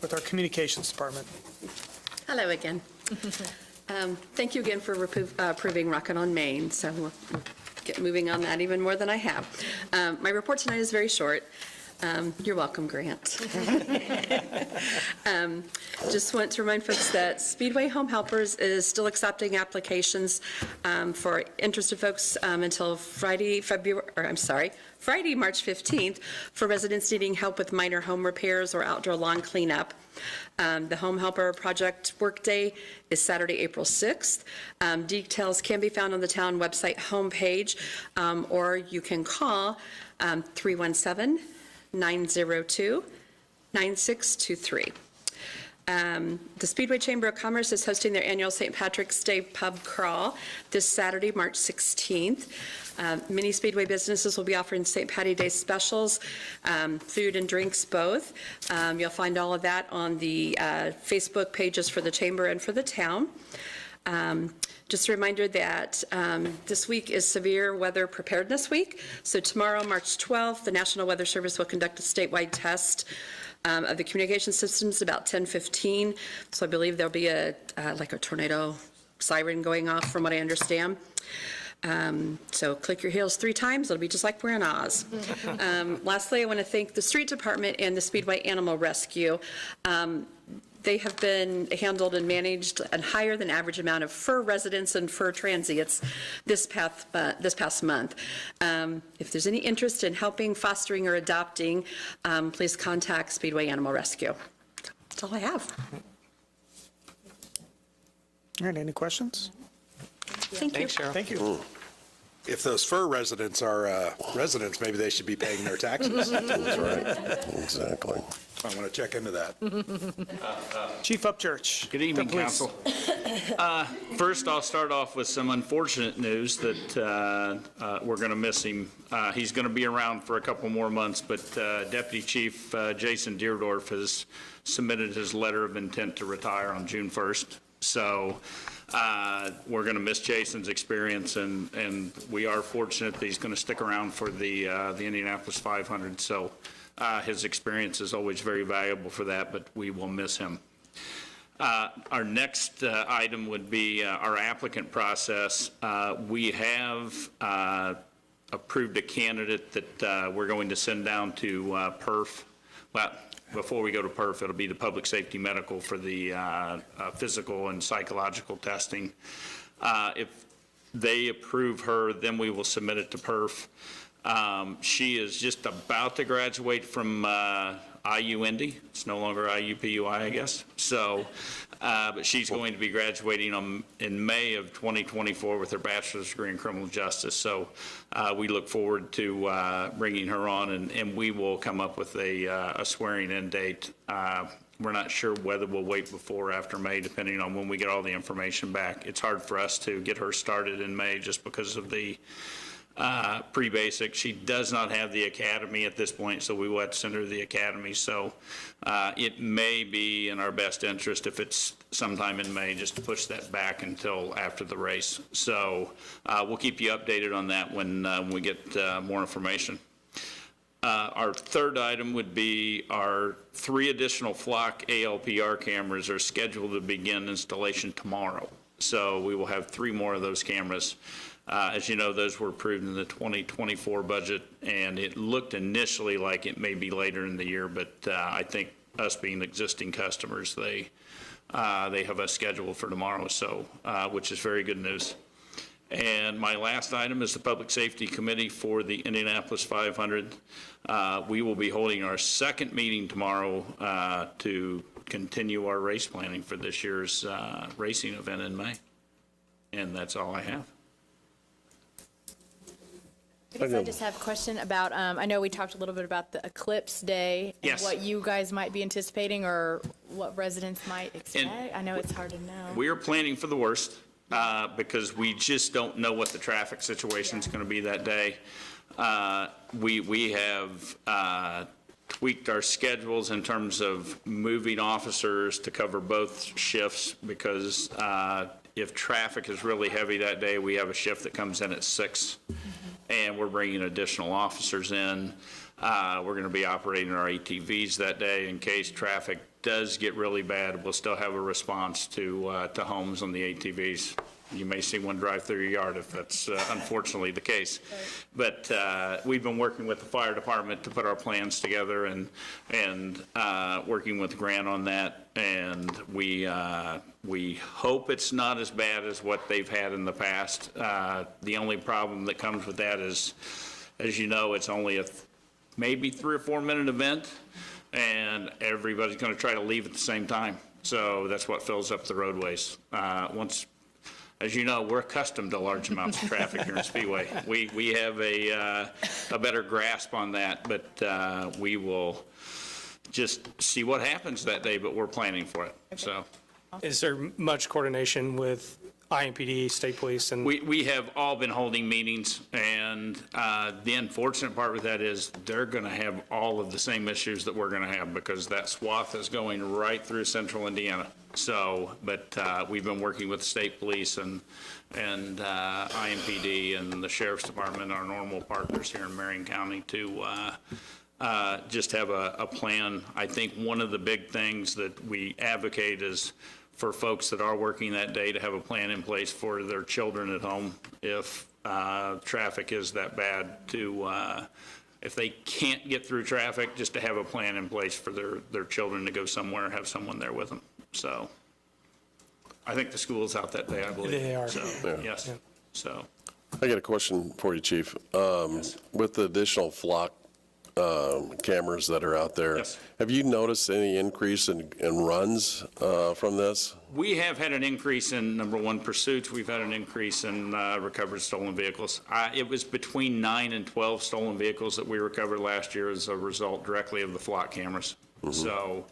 with our communications department. Hello again. Thank you again for approving Rocket on Main, so we'll get moving on that even more than I have. My report tonight is very short. You're welcome, Grant. Just want to remind folks that Speedway Home Helpers is still accepting applications for interested folks until Friday, March 15th for residents needing help with minor home repairs or outdoor lawn cleanup. The Home Helper Project Workday is Saturday, April 6th. Details can be found on the town website homepage, or you can call 317-902-9623. The Speedway Chamber of Commerce is hosting their annual St. Patrick's Day Pub Crawl this Saturday, March 16th. Many Speedway businesses will be offering St. Patty Day specials, food and drinks both. You'll find all of that on the Facebook pages for the Chamber and for the town. Just a reminder that this week is Severe Weather Preparedness Week. So tomorrow, March 12th, the National Weather Service will conduct a statewide test of the communication systems about 10:15. So I believe there'll be like a tornado siren going off, from what I understand. So click your heels 3 times. It'll be just like we're in Oz. Lastly, I want to thank the Street Department and the Speedway Animal Rescue. They have been handled and managed a higher than average amount of fur residents and fur transients this past month. If there's any interest in helping, fostering, or adopting, please contact Speedway Animal Rescue. That's all I have. All right, any questions? Thank you. Thanks, Cheryl. Thank you. If those fur residents are residents, maybe they should be paying their taxes. That's right, exactly. I want to check into that. Chief Upchurch. Good evening, Please. council. First, I'll start off with some unfortunate news that we're going to miss him. He's going to be around for a couple more months, but Deputy Chief Jason Deerdorf has submitted his letter of intent to retire on June 1st. So we're going to miss Jason's experience, and we are fortunate that he's going to stick around for the Indianapolis 500. So his experience is always very valuable for that, but we will miss him. Our next item would be our applicant process. We have approved a candidate that we're going to send down to PERF. Well, before we go to PERF, it'll be the public safety medical for the physical and psychological testing. If they approve her, then we will submit it to PERF. She is just about to graduate from IU Indy. It's no longer IUPUI, I guess. So, but she's going to be graduating in May of 2024 with her bachelor's degree in criminal justice. So we look forward to bringing her on, and we will come up with a swearing-in date. We're not sure whether we'll wait before or after May, depending on when we get all the information back. It's hard for us to get her started in May just because of the pre-basic. She does not have the academy at this point, so we will have to send her to the academy. So it may be in our best interest if it's sometime in May just to push that back until after the race. So we'll keep you updated on that when we get more information. Our third item would be our 3 additional flock ALPR cameras are scheduled to begin installation tomorrow. So we will have 3 more of those cameras. As you know, those were approved in the 2024 budget, and it looked initially like it may be later in the year, but I think us being existing customers, they have us scheduled for tomorrow, so which is very good news. And my last item is the Public Safety Committee for the Indianapolis 500. We will be holding our second meeting tomorrow to continue our race planning for this year's racing event in May. And that's all I have. I guess I just have a question about, I know we talked a little bit about the Eclipse Day. Yes. And what you guys might be anticipating or what residents might expect. I know it's hard to know. We are planning for the worst because we just don't know what the traffic situation is going to be that day. We have tweaked our schedules in terms of moving officers to cover both shifts because if traffic is really heavy that day, we have a shift that comes in at 6. And we're bringing additional officers in. We're going to be operating our ATVs that day in case traffic does get really bad, we'll still have a response to homes on the ATVs. You may see one drive through your yard if that's unfortunately the case. But we've been working with the fire department to put our plans together and working with Grant on that. And we hope it's not as bad as what they've had in the past. The only problem that comes with that is, as you know, it's only a maybe 3 or 4 minute event, and everybody's going to try to leave at the same time. So that's what fills up the roadways. As you know, we're accustomed to large amounts of traffic here in Speedway. We have a better grasp on that, but we will just see what happens that day, but we're planning for it, so. Is there much coordination with IMPD, state police, and? We have all been holding meetings, and the unfortunate part with that is they're going to have all of the same issues that we're going to have, because that swath is going right through central Indiana. So, but we've been working with the state police and IMPD and the sheriff's department, our normal partners here in Marion County, to just have a plan. I think one of the big things that we advocate is for folks that are working that day to have a plan in place for their children at home if traffic is that bad, to if they can't get through traffic, just to have a plan in place for their children to go somewhere, have someone there with them. So I think the school's out that day, I believe. They are. So, Yeah. yes. So I got a question for you, Chief. With the additional flock cameras that are out there, Yes. have you noticed any increase in runs from this? we have had an increase in, number one, pursuits. We've had an increase in recovered stolen vehicles. It was between 9 and 12 stolen vehicles that we recovered last year as a result directly of the flock cameras. So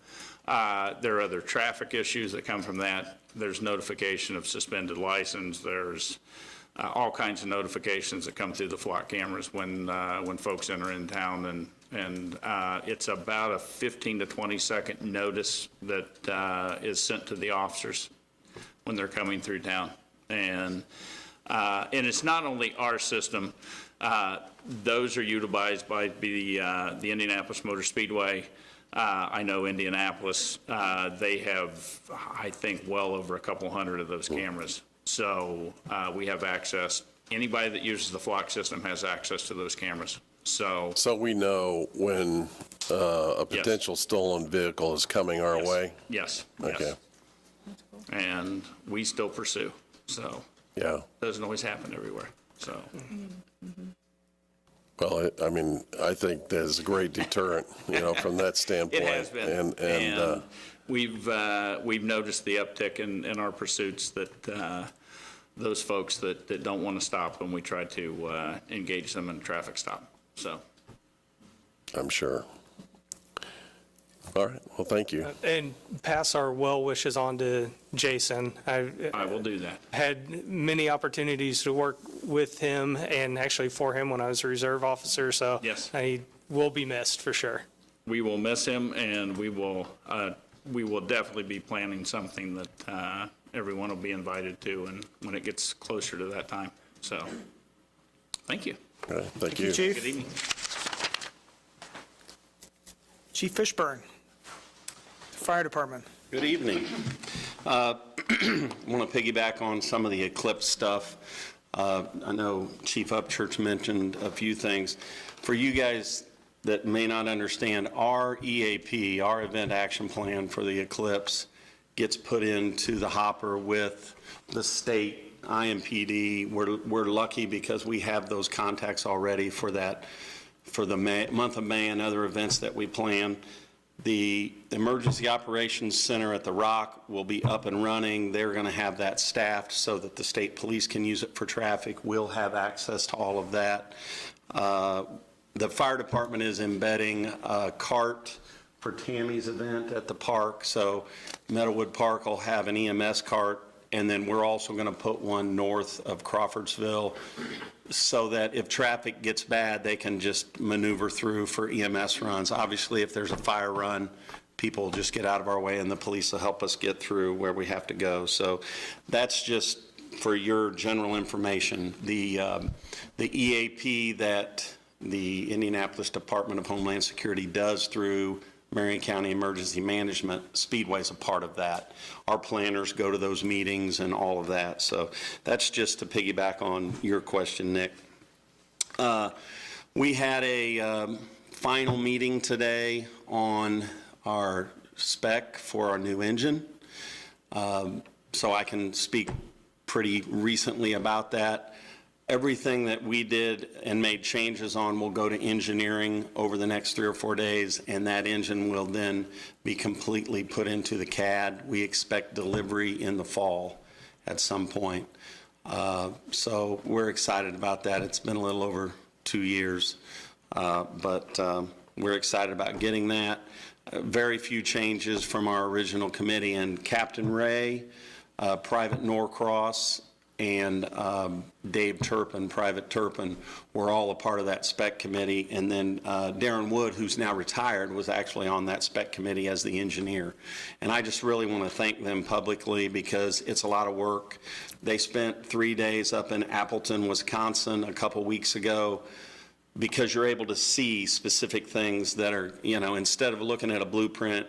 there are other traffic issues that come from that. There's notification of suspended license. There's all kinds of notifications that come through the flock cameras when folks enter in town, and it's about a 15 to 20 second notice that is sent to the officers when they're coming through town. And it's not only our system. Those are utilized by the Indianapolis Motor Speedway. I know Indianapolis, they have, I think, well over a couple hundred of those cameras. So we have access. Anybody that uses the flock system has access to those cameras. So we know when a potential stolen vehicle is coming our way? Yes. Okay. Yes. And we still pursue. So Yeah. doesn't always happen everywhere. So. Well, I mean, I think there's a great deterrent, from that standpoint. It has been. And we've noticed the uptick in our pursuits, that those folks that don't want to stop when we try to engage them in a traffic stop. So. I'm sure. All right. Well, thank you. And pass our well wishes on to Jason. I will do that. Had many opportunities to work with him and actually for him when I was a reserve officer, so Yes. he will be missed for sure. We will miss him, and we will definitely be planning something that everyone will be invited to, and when it gets closer to that time. So, thank you. All right. Thank you. Chief. Good evening. Chief Fishburne, Fire Department. Good evening. I want to piggyback on some of the Eclipse stuff. I know Chief Upchurch mentioned a few things. For you guys that may not understand, our EAP, our Event Action Plan for the Eclipse, gets put into the hopper with the state IMPD. We're lucky because we have those contacts already for that, for the month of May and other events that we plan. The Emergency Operations Center at the Rock will be up and running. They're going to have that staffed so that the state police can use it for traffic. We'll have access to all of that. The fire department is embedding a cart for Tammy's event at the park. So Meadowwood Park will have an EMS cart, and then we're also going to put one north of Crawfordsville so that if traffic gets bad, they can just maneuver through for EMS runs. Obviously, if there's a fire run, people just get out of our way and the police will help us get through where we have to go. So that's just for your general information. The EAP that the Indianapolis Department of Homeland Security does through Marion County Emergency Management. Speedway's a part of that. Our planners go to those meetings and all of that. So that's just to piggyback on your question, Nick. We had a final meeting today on our spec for our new engine. So I can speak pretty recently about that. Everything that we did and made changes on will go to engineering over the next 3 or 4 days, and that engine will then be completely put into the CAD. We expect delivery in the fall at some point. So we're excited about that. It's been a little over 2 years, but we're excited about getting that. Very few changes from our original committee, and Captain Ray, Private Norcross, and Dave Turpin, Private Turpin, were all a part of that spec committee. And then Darren Wood, who's now retired, was actually on that spec committee as the engineer. And I just really want to thank them publicly because it's a lot of work. They spent 3 days up in Appleton, Wisconsin a couple weeks ago, because you're able to see specific things that are, instead of looking at a blueprint,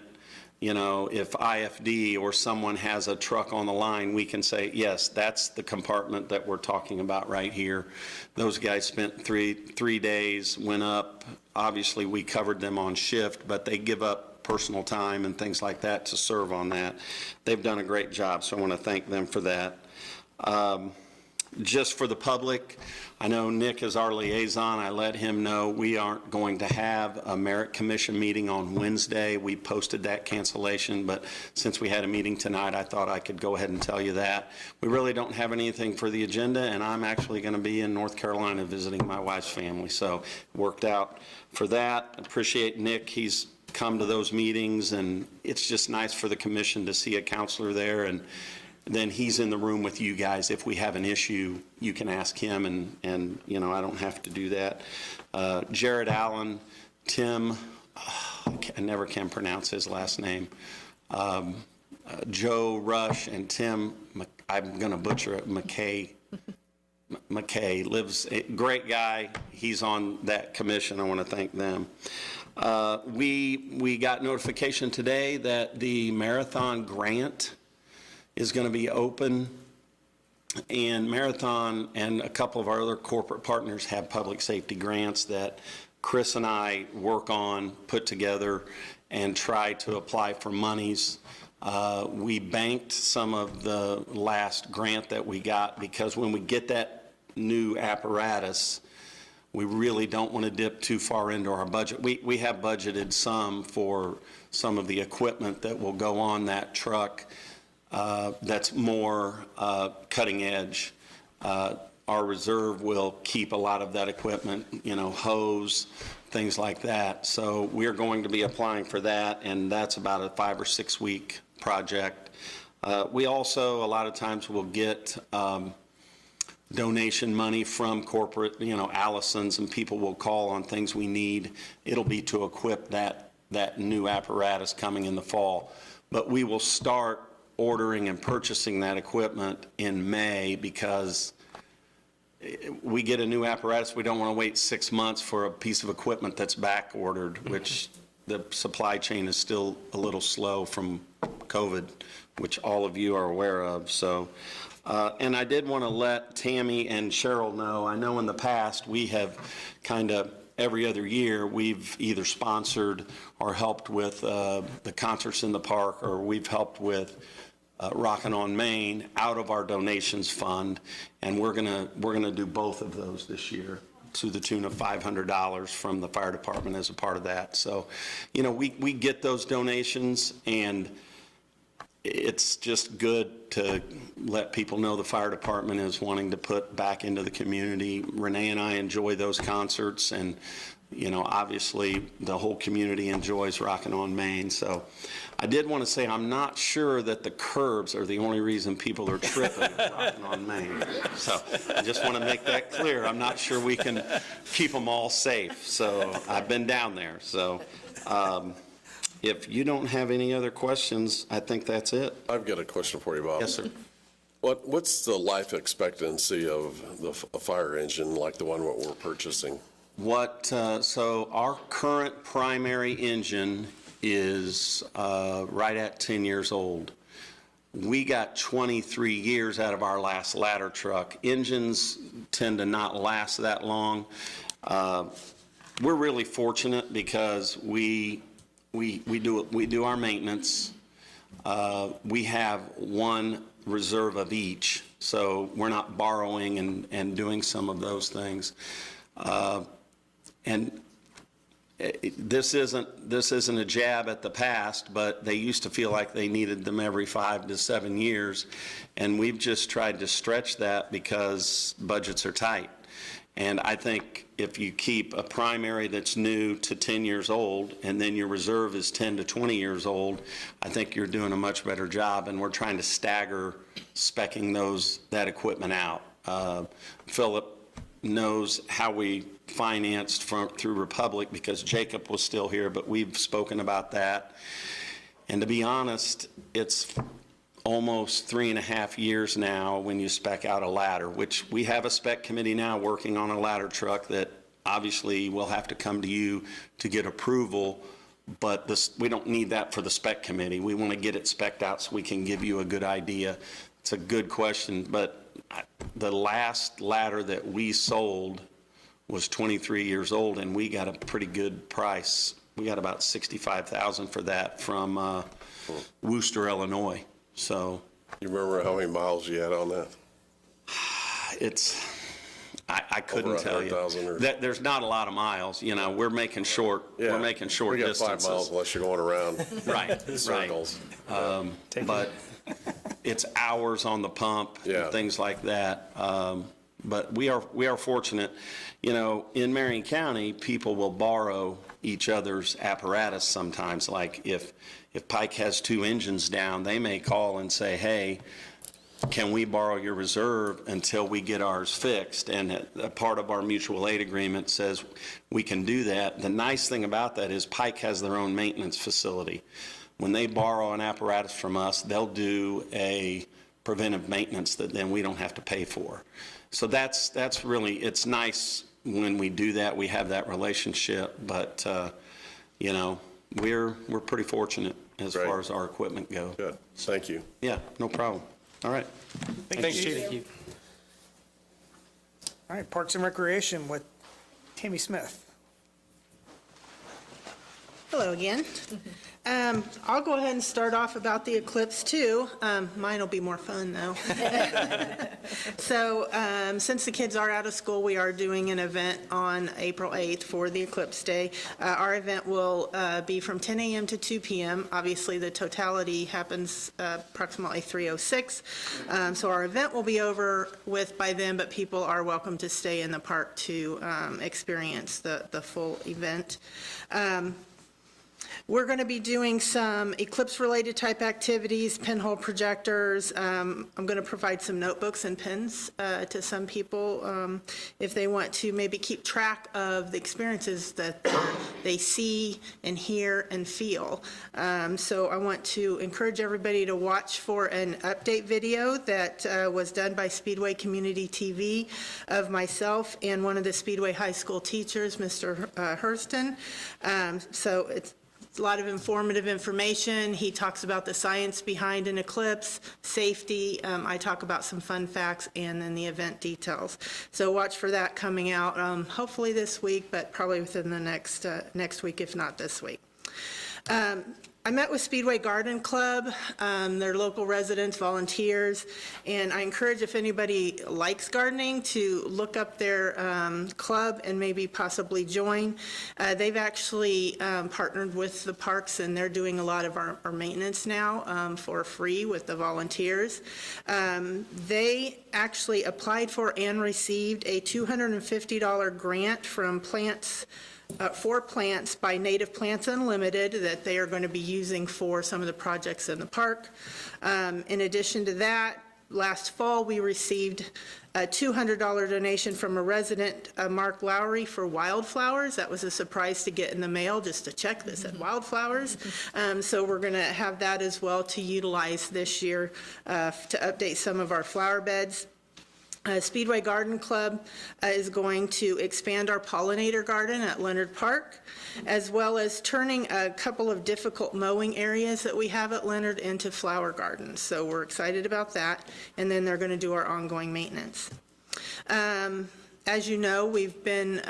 if IFD or someone has a truck on the line, we can say, yes, that's the compartment that we're talking about right here. Those guys spent three days, went up. Obviously, we covered them on shift, but they give up personal time and things like that to serve on that. They've done a great job, so I want to thank them for that. Just for the public, I know Nick is our liaison. I let him know we aren't going to have a Merit Commission meeting on Wednesday. We posted that cancellation, but since we had a meeting tonight, I thought I could go ahead and tell you that. We really don't have anything for the agenda, and I'm actually going to be in North Carolina visiting my wife's family, so it worked out for that. Appreciate Nick. He's come to those meetings, and it's just nice for the commission to see a counselor there, and then he's in the room with you guys. If we have an issue, you can ask him, and I don't have to do that. Jared Allen, Tim, I never can pronounce his last name, Joe Rush, and Tim, I'm going to butcher it, McKay lives, great guy. He's on that commission. I want to thank them. We got notification today that the marathon grant is going to be open, and Marathon and a couple of our other corporate partners have public safety grants that Chris and I work on, put together, and try to apply for monies. We banked some of the last grant that we got because when we get that new apparatus, we really don't want to dip too far into our budget. We have budgeted some for some of the equipment that will go on that truck. That's more cutting edge. Our reserve will keep a lot of that equipment, hose, things like that. So we're going to be applying for that, and that's about a 5 or 6 week project. We also, a lot of times, will get donation money from corporate, Allison's, and people will call on things we need. It'll be to equip that new apparatus coming in the fall. But we will start ordering and purchasing that equipment in May because we get a new apparatus. We don't want to wait 6 months for a piece of equipment that's back ordered, which the supply chain is still a little slow from COVID, which all of you are aware of. So, and I did want to let Tammy and Cheryl know, I know in the past we have kind of every other year we've either sponsored or helped with the concerts in the park, or we've helped with Rockin' on Main out of our donations fund, and we're gonna do both of those this year to the tune of $500 from the fire department as a part of that. So, we get those donations, and it's just good to let people know the fire department is wanting to put back into the community. Renee and I enjoy those concerts, and obviously the whole community enjoys Rockin' on Main. So I did want to say I'm not sure that the curbs are the only reason people are tripping Rockin' on Main. So I just want to make that clear. I'm not sure we can keep them all safe. So I've been down there. So if you don't have any other questions, I think that's it. I've got a question for you, Bob. Yes, sir. What's the life expectancy of a fire engine like the one what we're purchasing? So our current primary engine is right at 10 years old. We got 23 years out of our last ladder truck. Engines tend to not last that long. We're really fortunate because we do our maintenance. We have one reserve of each, so we're not borrowing and doing some of those things. And this isn't a jab at the past, but they used to feel like they needed them every 5 to 7 years, and we've just tried to stretch that because budgets are tight. And I think if you keep a primary that's new to 10 years old, and then your reserve is 10 to 20 years old, I think you're doing a much better job, and we're trying to stagger speccing that equipment out. Philip knows how we financed through Republic because Jacob was still here, but we've spoken about that. And to be honest, it's almost 3.5 years now when you spec out a ladder, which we have a spec committee now working on a ladder truck that obviously will have to come to you to get approval, but we don't need that for the spec committee. We want to get it spec'd out so we can give you a good idea. It's a good question, but the last ladder that we sold was 23 years old, and we got a pretty good price. We got about $65,000 for that from Wooster, Illinois. So, You remember how many miles you had on that? I couldn't tell you. 100,000 or- There's not a lot of miles. You know, we're making short. Yeah. We're making short We got distances. 5 miles unless you're going around Right. circles. But it's hours on the pump, Yeah. and things like that. But we are fortunate. You know, in Marion County, people will borrow each other's apparatus sometimes. Like if Pike has 2 engines down, they may call and say, hey, can we borrow your reserve until we get ours fixed? And a part of our mutual aid agreement says we can do that. The nice thing about that is Pike has their own maintenance facility. When they borrow an apparatus from us, they'll do a preventive maintenance that then we don't have to pay for. So that's really, it's nice when we do that, we have that relationship, but, you know, we're pretty fortunate as Great. far as our equipment goes. Good, thank you. Yeah, no problem. All right. Thanks, Chief. Thank you. All right, Parks and Recreation with Tammy Smith. Hello again. I'll go ahead and start off about the eclipse too. Mine will be more fun though. So since the kids are out of school, we are doing an event on April 8th for the eclipse day. Our event will be from 10 a.m. to 2 p.m. Obviously, the totality happens approximately 3:06. So our event will be over with by then, but people are welcome to stay in the park to experience the full event. We're going to be doing some eclipse-related type activities, pinhole projectors. I'm going to provide some notebooks and pens to some people if they want to maybe keep track of the experiences that they see and hear and feel. So I want to encourage everybody to watch for an update video that was done by Speedway Community TV of myself and one of the Speedway High School teachers, Mr. Hurston. So it's a lot of informative information. He talks about the science behind an eclipse, safety. I talk about some fun facts and then the event details. So watch for that coming out hopefully this week, but probably within the next week, if not this week. I met with Speedway Garden Club, their local residents, volunteers, and I encourage if anybody likes gardening to look up their club and maybe possibly join. They've actually partnered with the parks and they're doing a lot of our maintenance now for free with the volunteers. They actually applied for and received a $250 grant from for plants by Native Plants Unlimited that they are going to be using for some of the projects in the park. In addition to that, last fall we received a $200 donation from a resident, Mark Lowry, for wildflowers. That was a surprise to get in the mail just to check this at wildflowers. So we're going to have that as well to utilize this year to update some of our flower beds. Speedway Garden Club is going to expand our pollinator garden at Leonard Park, as well as turning a couple of difficult mowing areas that we have at Leonard into flower gardens. So we're excited about that, and then they're going to do our ongoing maintenance. As you know, we've been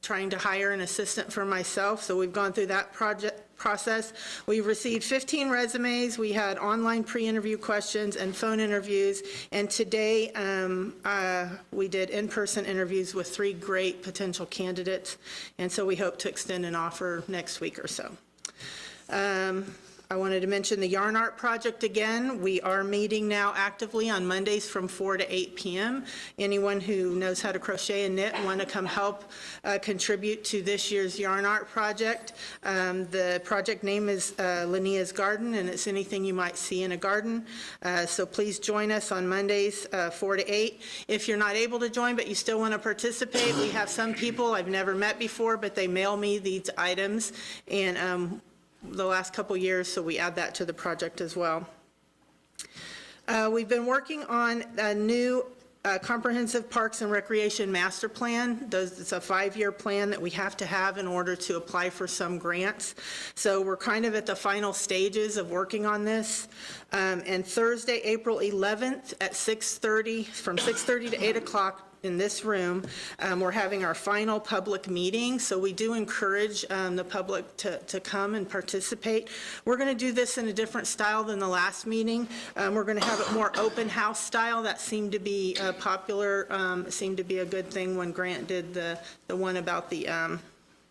trying to hire an assistant for myself, so we've gone through that process. We received 15 resumes. We had online pre-interview questions and phone interviews, and today we did in-person interviews with 3 great potential candidates, and so we hope to extend an offer next week or so. I wanted to mention the Yarn Art Project again. We are meeting now actively on Mondays from 4 to 8 p.m. Anyone who knows how to crochet and knit and want to come help contribute to this year's Yarn Art Project. The project name is Linnea's Garden, and it's anything you might see in a garden. So please join us on Mondays 4 to 8. If you're not able to join but you still want to participate, we have some people I've never met before, but they mail me these items, and the last couple years, so we add that to the project as well. We've been working on a new comprehensive parks and recreation master plan. It's a 5-year plan that we have to have in order to apply for some grants. So we're kind of at the final stages of working on this. And Thursday, April 11th at 6:30, from 6:30 to 8 o'clock, in this room, we're having our final public meeting, so we do encourage the public to come and participate. We're going to do this in a different style than the last meeting. We're going to have it more open house style. That seemed to be popular, seemed to be a good thing when Grant did the one about the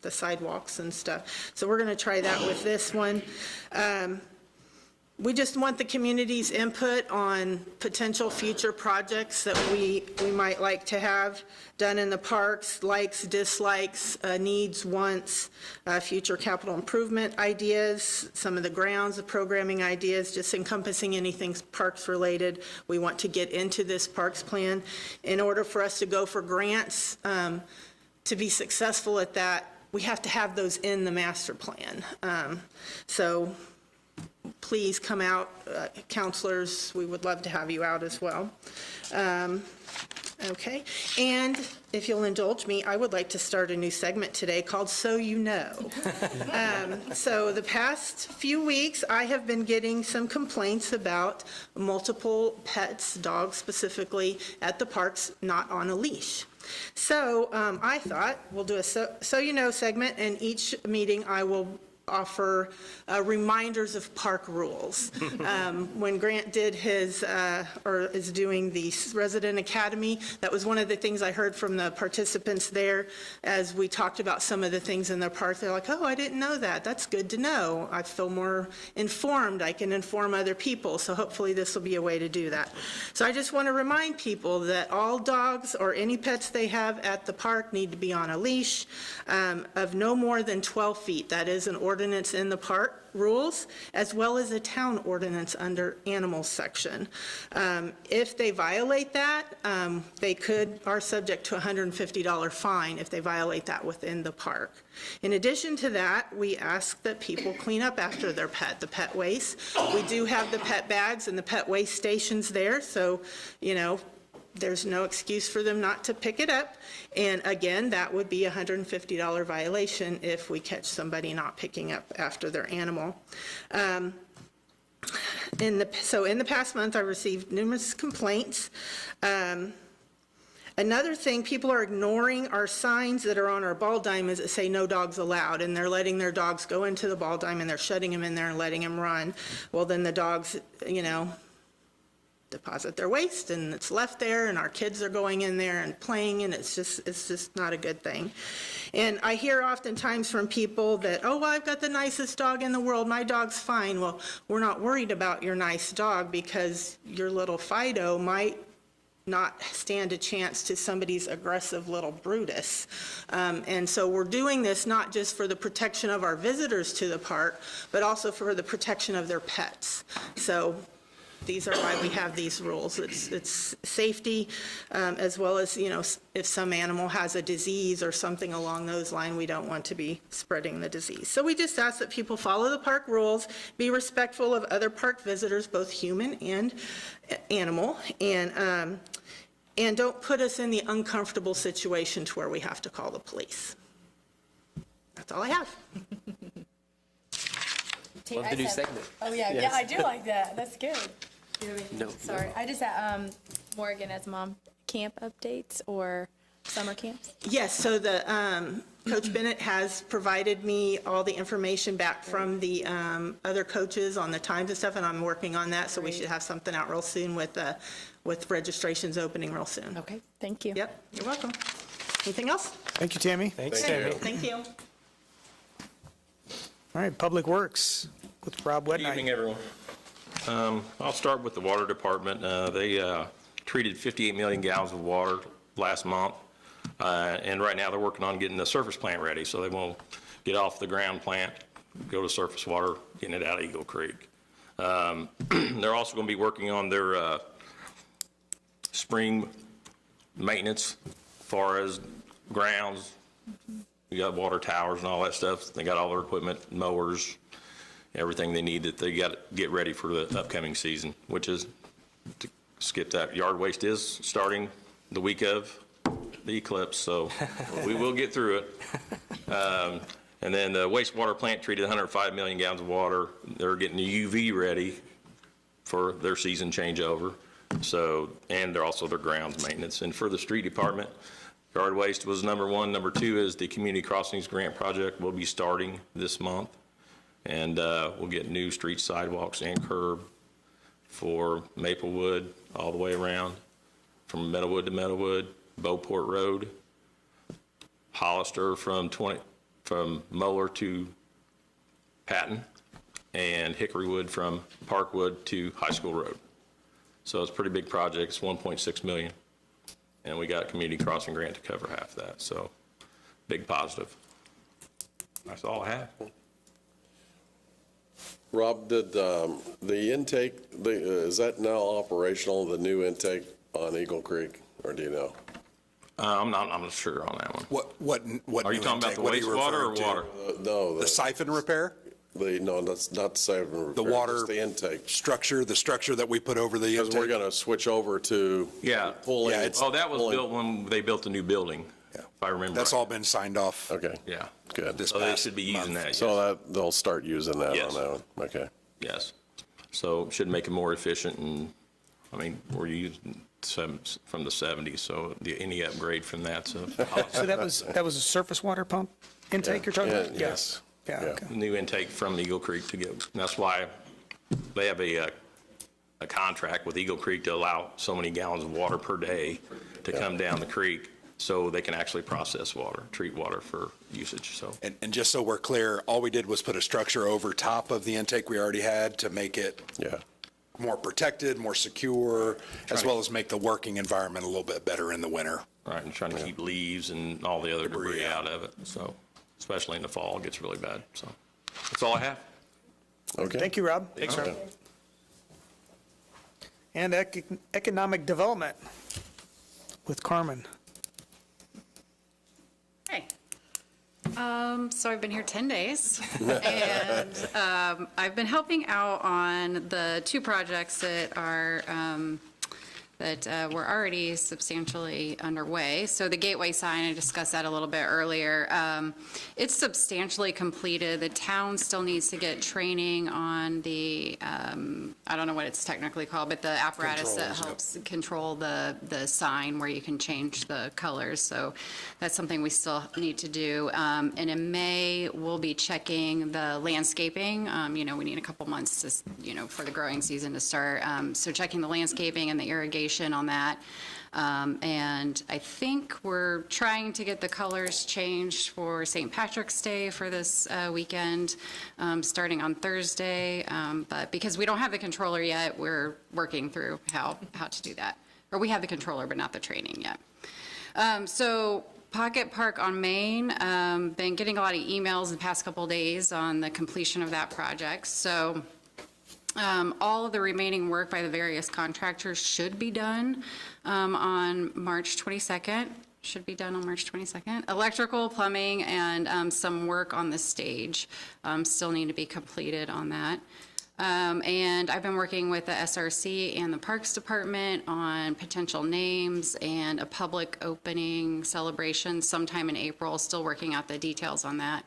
sidewalks and stuff. So we're going to try that with this one. We just want the community's input on potential future projects that we might like to have done in the parks, likes, dislikes, needs, wants, future capital improvement ideas, some of the grounds, the programming ideas, just encompassing anything parks related. We want to get into this parks plan. In order for us to go for grants, to be successful at that, we have to have those in the master plan. So please come out, counselors, we would love to have you out as well. Okay, and if you'll indulge me, I would like to start a new segment today called So You Know. So the past few weeks, I have been getting some complaints about multiple pets, dogs specifically, at the parks not on a leash. So I thought we'll do a So You Know segment, and each meeting I will offer reminders of park rules. When Grant did his, or is doing the Resident Academy, that was one of the things I heard from the participants there as we talked about some of the things in their park. They're like, oh, I didn't know that. That's good to know. I feel more informed. I can inform other people. So hopefully this will be a way to do that. So I just want to remind people that all dogs or any pets they have at the park need to be on a leash of no more than 12 feet. That is an ordinance in the park rules, as well as a town ordinance under animals section. If they violate that, they are subject to a $150 fine if they violate that within the park. In addition to that, we ask that people clean up after their pet, the pet waste. We do have the pet bags and the pet waste stations there, so, you know, there's no excuse for them not to pick it up. And again, that would be a $150 violation if we catch somebody not picking up after their animal. In the past month, I received numerous complaints. Another thing, people are ignoring our signs that are on our ball diamonds that say no dogs allowed, and they're letting their dogs go into the ball diamond, they're shutting them in there and letting them run. Well, then the dogs, you know, deposit their waste and it's left there, and our kids are going in there and playing, and it's just not a good thing. And I hear oftentimes from people that, oh, well, I've got the nicest dog in the world, my dog's fine. Well, we're not worried about your nice dog because your little Fido might not stand a chance to somebody's aggressive little Brutus. And so we're doing this not just for the protection of our visitors to the park, but also for the protection of their pets. So these are why we have these rules. It's safety, as well as, you know, if some animal has a disease or something along those lines, we don't want to be spreading the disease. So we just ask that people follow the park rules, be respectful of other park visitors, both human and animal, and And don't put us in the uncomfortable situation to where we have to call the police. That's all I have. Love the new segment. Oh, yeah, yeah, I do like that. That's good. No, Sorry, I just had, Morgan, as mom, camp updates or summer camps? Yes, so the, Coach Bennett has provided me all the information back from the other coaches on the times and stuff, and I'm working on that, so we should have something out real soon with registrations opening real soon. Okay, thank you. Yep, you're welcome. Anything else? Thank you, Tammy. Thanks, Thank you. Tammy. Thank you. All right, Public Works with Rob Good evening, Wednight. everyone. I'll start with the water department. They treated 58 million gallons of water last month, and right now they're working on getting the surface plant ready, so they won't get off the ground plant, go to surface water, getting it out of Eagle Creek. They're also going to be working on their spring maintenance as far as grounds. We got water towers and all that stuff. They got all their equipment, mowers, everything they need that they got to get ready for the upcoming season, which is, to skip that, yard waste is starting the week of the eclipse, so we will get through it. And then the wastewater plant treated 105 million gallons of water. They're getting the UV ready for their season changeover. So, and they're also their grounds maintenance. And for the street department, yard waste was number one. Number two is the Community Crossings Grant Project will be starting this month. And we'll get new street sidewalks and curb for Maplewood all the way around, from Meadowwood to Meadowwood, Beauport Road, Hollister from Moeller to Patton, and Hickorywood from Parkwood to High School Road. So it's a pretty big project. It's 1.6 million. And we got a community crossing grant to cover half that. So big positive. That's all I have. Rob, did the intake, is that now operational, the new intake on Eagle Creek, or do you know? I'm not sure on that one. What Are you new talking about intake? the What are you wastewater or referring to? water? No, The siphon repair? no, that's not saving. The water Just the intake. structure, the structure that we put over the Because we're intake? going to switch over to Yeah. pulling. Yeah, it's- Oh, that was pulling- built when they built the new building, Yeah. if I remember That's right. all been signed off. Okay, Yeah. good. This So they past should be using month. that, So yes. that, they'll start using that Yes. on that one, okay. Yes. So it should make it more efficient, and, I mean, we're using some from the 70s, so any upgrade from that, so. So that was a surface water pump intake you're talking about? Yeah, yes. Yeah, Yeah. okay. New intake from Eagle Creek to go. And that's why they have a contract with Eagle Creek to allow so many gallons of water per day to come down the creek, so they can actually process water, treat water for usage, so. And just so we're clear, all we did was put a structure over top of the intake we already had to make it Yeah. more protected, more secure, as well as make the working environment a little bit better in the winter. Right, and trying to keep leaves and all the other Debris debris out. out of it, so, especially in the fall, it gets really bad, so. That's all I have. Okay. Thank you, Rob. Thanks, Rob. And economic development with Carmen. Hey. So I've been here 10 days, and I've been helping out on the two projects that are that were already substantially underway. So the gateway sign, I discussed that a little bit earlier. It's substantially completed. The town still needs to get training on the, I don't know what it's technically called, but the apparatus that helps control the sign where you can change the colors. So that's something we still need to do. And in May, we'll be checking the landscaping. We need a couple months to, for the growing season to start. So checking the landscaping and the irrigation on that. And I think we're trying to get the colors changed for St. Patrick's Day for this weekend, starting on Thursday. But because we don't have the controller yet, we're working through how to do that. Or we have the controller, but not the training yet. So Pocket Park on Main, been getting a lot of emails the past couple of days on the completion of that project. So all of the remaining work by the various contractors should be done on March 22nd. Should be done on March 22nd. Electrical, plumbing, and some work on the stage still need to be completed on that. And I've been working with the SRC and the Parks Department on potential names and a public opening celebration sometime in April, still working out the details on that.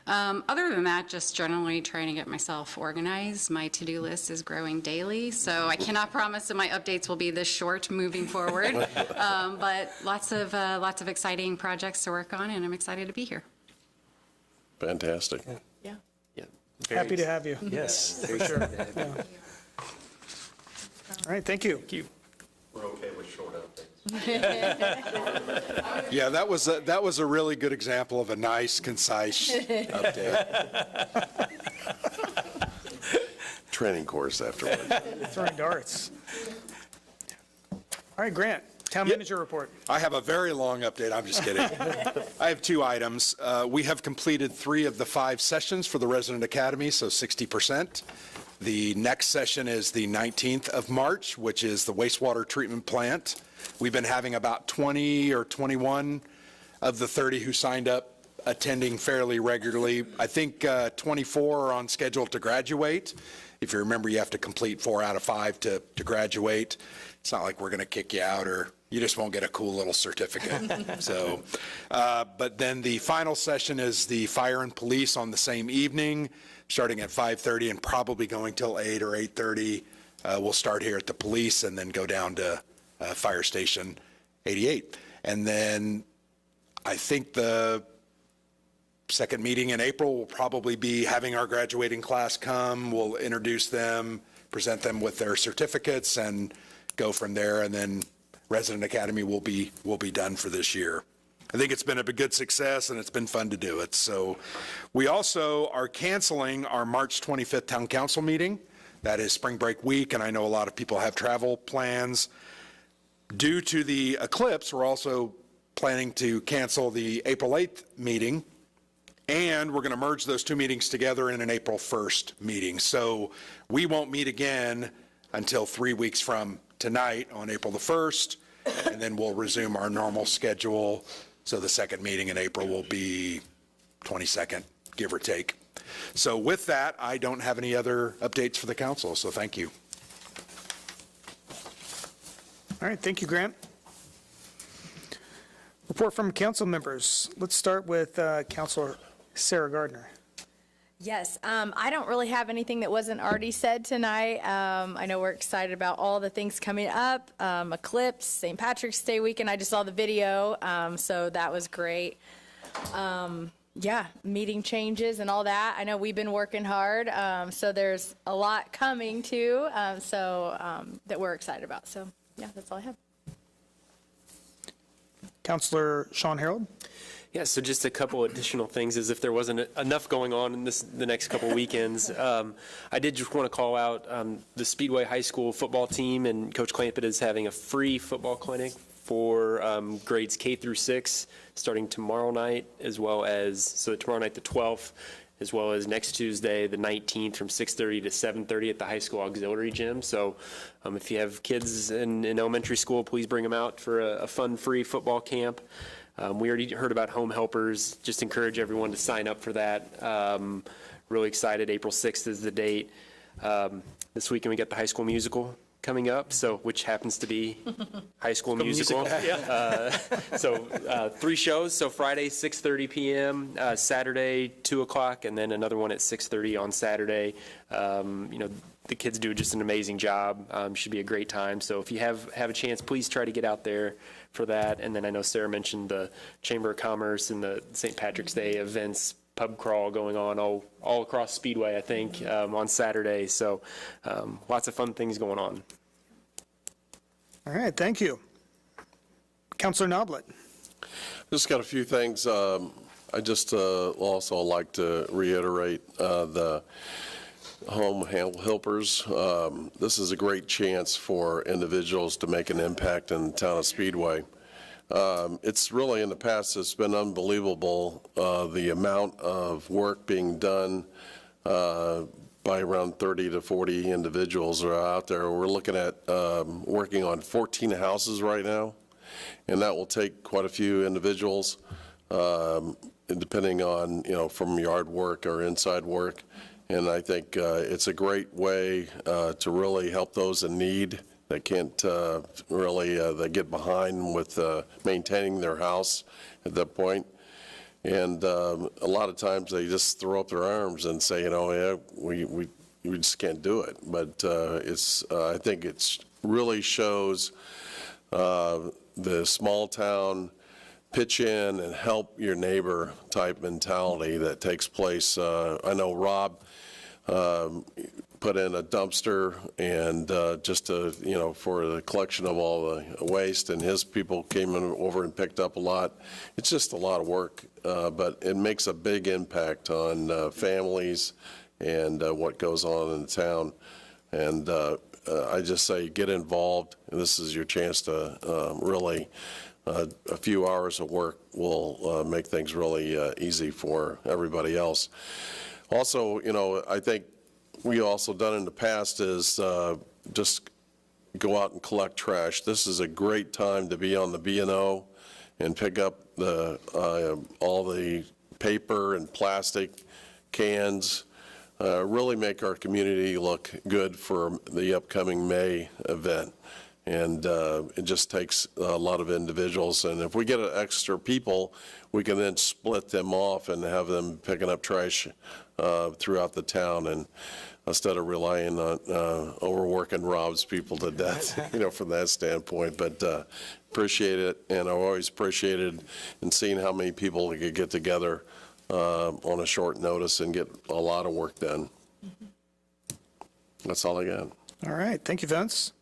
Other than that, just generally trying to get myself organized. My to-do list is growing daily, so I cannot promise that my updates will be this short moving forward. But lots of exciting projects to work on, and I'm excited to be here. Fantastic. Yeah. Yeah. Happy to have you. Yes. For sure. Yeah. All right, thank you. Thank you. We're okay with short updates. Yeah, that was a really good example of a nice, concise update. Training course afterwards. Throwing darts. All right, Grant, town manager report. I have a very long update. I'm just kidding. I have 2 items. We have completed 3 of the 5 sessions for the Resident Academy, so 60%. The next session is the 19th of March, which is the wastewater treatment plant. We've been having about 20 or 21 of the 30 who signed up attending fairly regularly. I think 24 are on schedule to graduate. If you remember, you have to complete 4 out of 5 to graduate. It's not like we're going to kick you out, or you just won't get a cool little certificate. So, but then the final session is the fire and police on the same evening, starting at 5:30 and probably going till 8 or 8:30. We'll start here at the police and then go down to Fire Station 88. And then I think the second meeting in April will probably be having our graduating class come. We'll introduce them, present them with their certificates, and go from there. And then Resident Academy will be done for this year. I think it's been a good success, and it's been fun to do it. So we also are canceling our March 25th Town Council meeting. That is spring break week, and I know a lot of people have travel plans. Due to the eclipse, we're also planning to cancel the April 8th meeting, and we're going to merge those 2 meetings together in an April 1st meeting. So we won't meet again until 3 weeks from tonight on April the 1st, and then we'll resume our normal schedule. So the second meeting in April will be 22nd, give or take. So with that, I don't have any other updates for the council, so thank you. All right, thank you, Grant. Report from council members. Let's start with Councilor Sarah Gardner. Yes, I don't really have anything that wasn't already said tonight. I know we're excited about all the things coming up, Eclipse, St. Patrick's Day weekend. I just saw the video, so that was great. Yeah, meeting changes and all that. I know we've been working hard, so there's a lot coming too, that we're excited about. So, yeah, that's all I have. Councilor Sean Harold. Yeah, so just a couple additional things, as if there wasn't enough going on in the next couple weekends. I did just want to call out the Speedway High School football team, and Coach Clampett is having a free football clinic for grades K through 6 starting tomorrow night, as well as, so tomorrow night the 12th, as well as next Tuesday the 19th from 6:30 to 7:30 at the high school auxiliary gym. So if you have kids in elementary school, please bring them out for a fun free football camp. We already heard about home helpers. Just encourage everyone to sign up for that. Really excited. April 6th is the date. This weekend we got the High School Musical coming up, which happens to be High School Musical. So 3 shows. So Friday 6:30 p.m., Saturday 2 o'clock, and then another one at 6:30 on Saturday. The kids do just an amazing job. Should be a great time. So if you have a chance, please try to get out there for that. And then I know Sarah mentioned the Chamber of Commerce and the St. Patrick's Day events, pub crawl going on all across Speedway, I think, on Saturday. So lots of fun things going on. All right, thank you. Councilor Noblet. Just got a few things. I just also like to reiterate the home helpers. This is a great chance for individuals to make an impact in the town of Speedway. It's really, in the past, it's been unbelievable the amount of work being done by around 30 to 40 individuals are out there. We're looking at working on 14 houses right now, and that will take quite a few individuals, depending on, from yard work or inside work. And I think it's a great way to really help those in need that can't really, they get behind with maintaining their house at that point. And a lot of times they just throw up their arms and say, yeah, we just can't do it. But I think it's really shows the small town pitch in and help your neighbor type mentality that takes place. I know Rob put in a dumpster and just to, for the collection of all the waste, and his people came over and picked up a lot. It's just a lot of work, but it makes a big impact on families and what goes on in the town. And I just say get involved. This is your chance to really, a few hours of work will make things really easy for everybody else. Also, I think we also done in the past is just go out and collect trash. This is a great time to be on the B&O and pick up all the paper and plastic cans. Really make our community look good for the upcoming May event. And it just takes a lot of individuals. And if we get extra people, we can then split them off and have them picking up trash throughout the town, and instead of relying on overworking Rob's people to death, from that standpoint. But appreciate it, and I've always appreciated in seeing how many people could get together on a short notice and get a lot of work done. That's all I got. All right, thank you, Vince.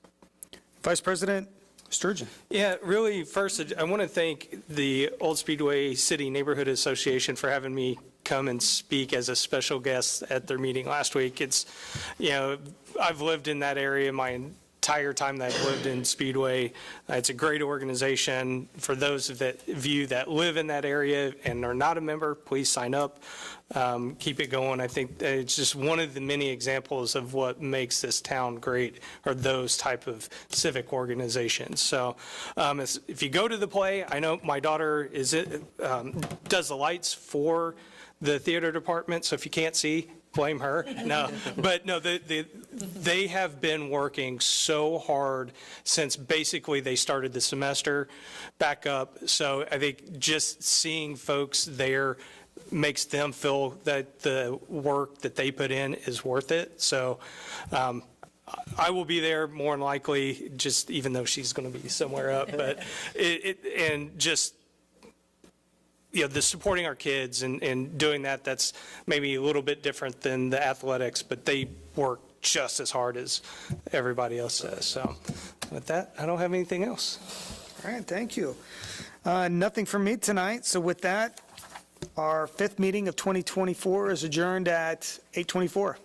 Vice President Sturgeon. Yeah, really, first, I want to thank the Old Speedway City Neighborhood Association for having me come and speak as a special guest at their meeting last week. It's, I've lived in that area my entire time that I've lived in Speedway. It's a great organization. For those of you that live in that area and are not a member, please sign up. Keep it going. I think it's just one of the many examples of what makes this town great, are those type of civic organizations. So if you go to the play, I know my daughter does the lights for the theater department, so if you can't see, blame her. No, but no, they have been working so hard since basically they started the semester back up. So I think just seeing folks there makes them feel that the work that they put in is worth it. So I will be there more than likely, just even though she's going to be somewhere up, but and just, the supporting our kids and doing that's maybe a little bit different than the athletics, but they work just as hard as everybody else does. So with that, I don't have anything else. All right, thank you. Nothing from me tonight. So with that, our fifth meeting of 2024 is adjourned at 8:24.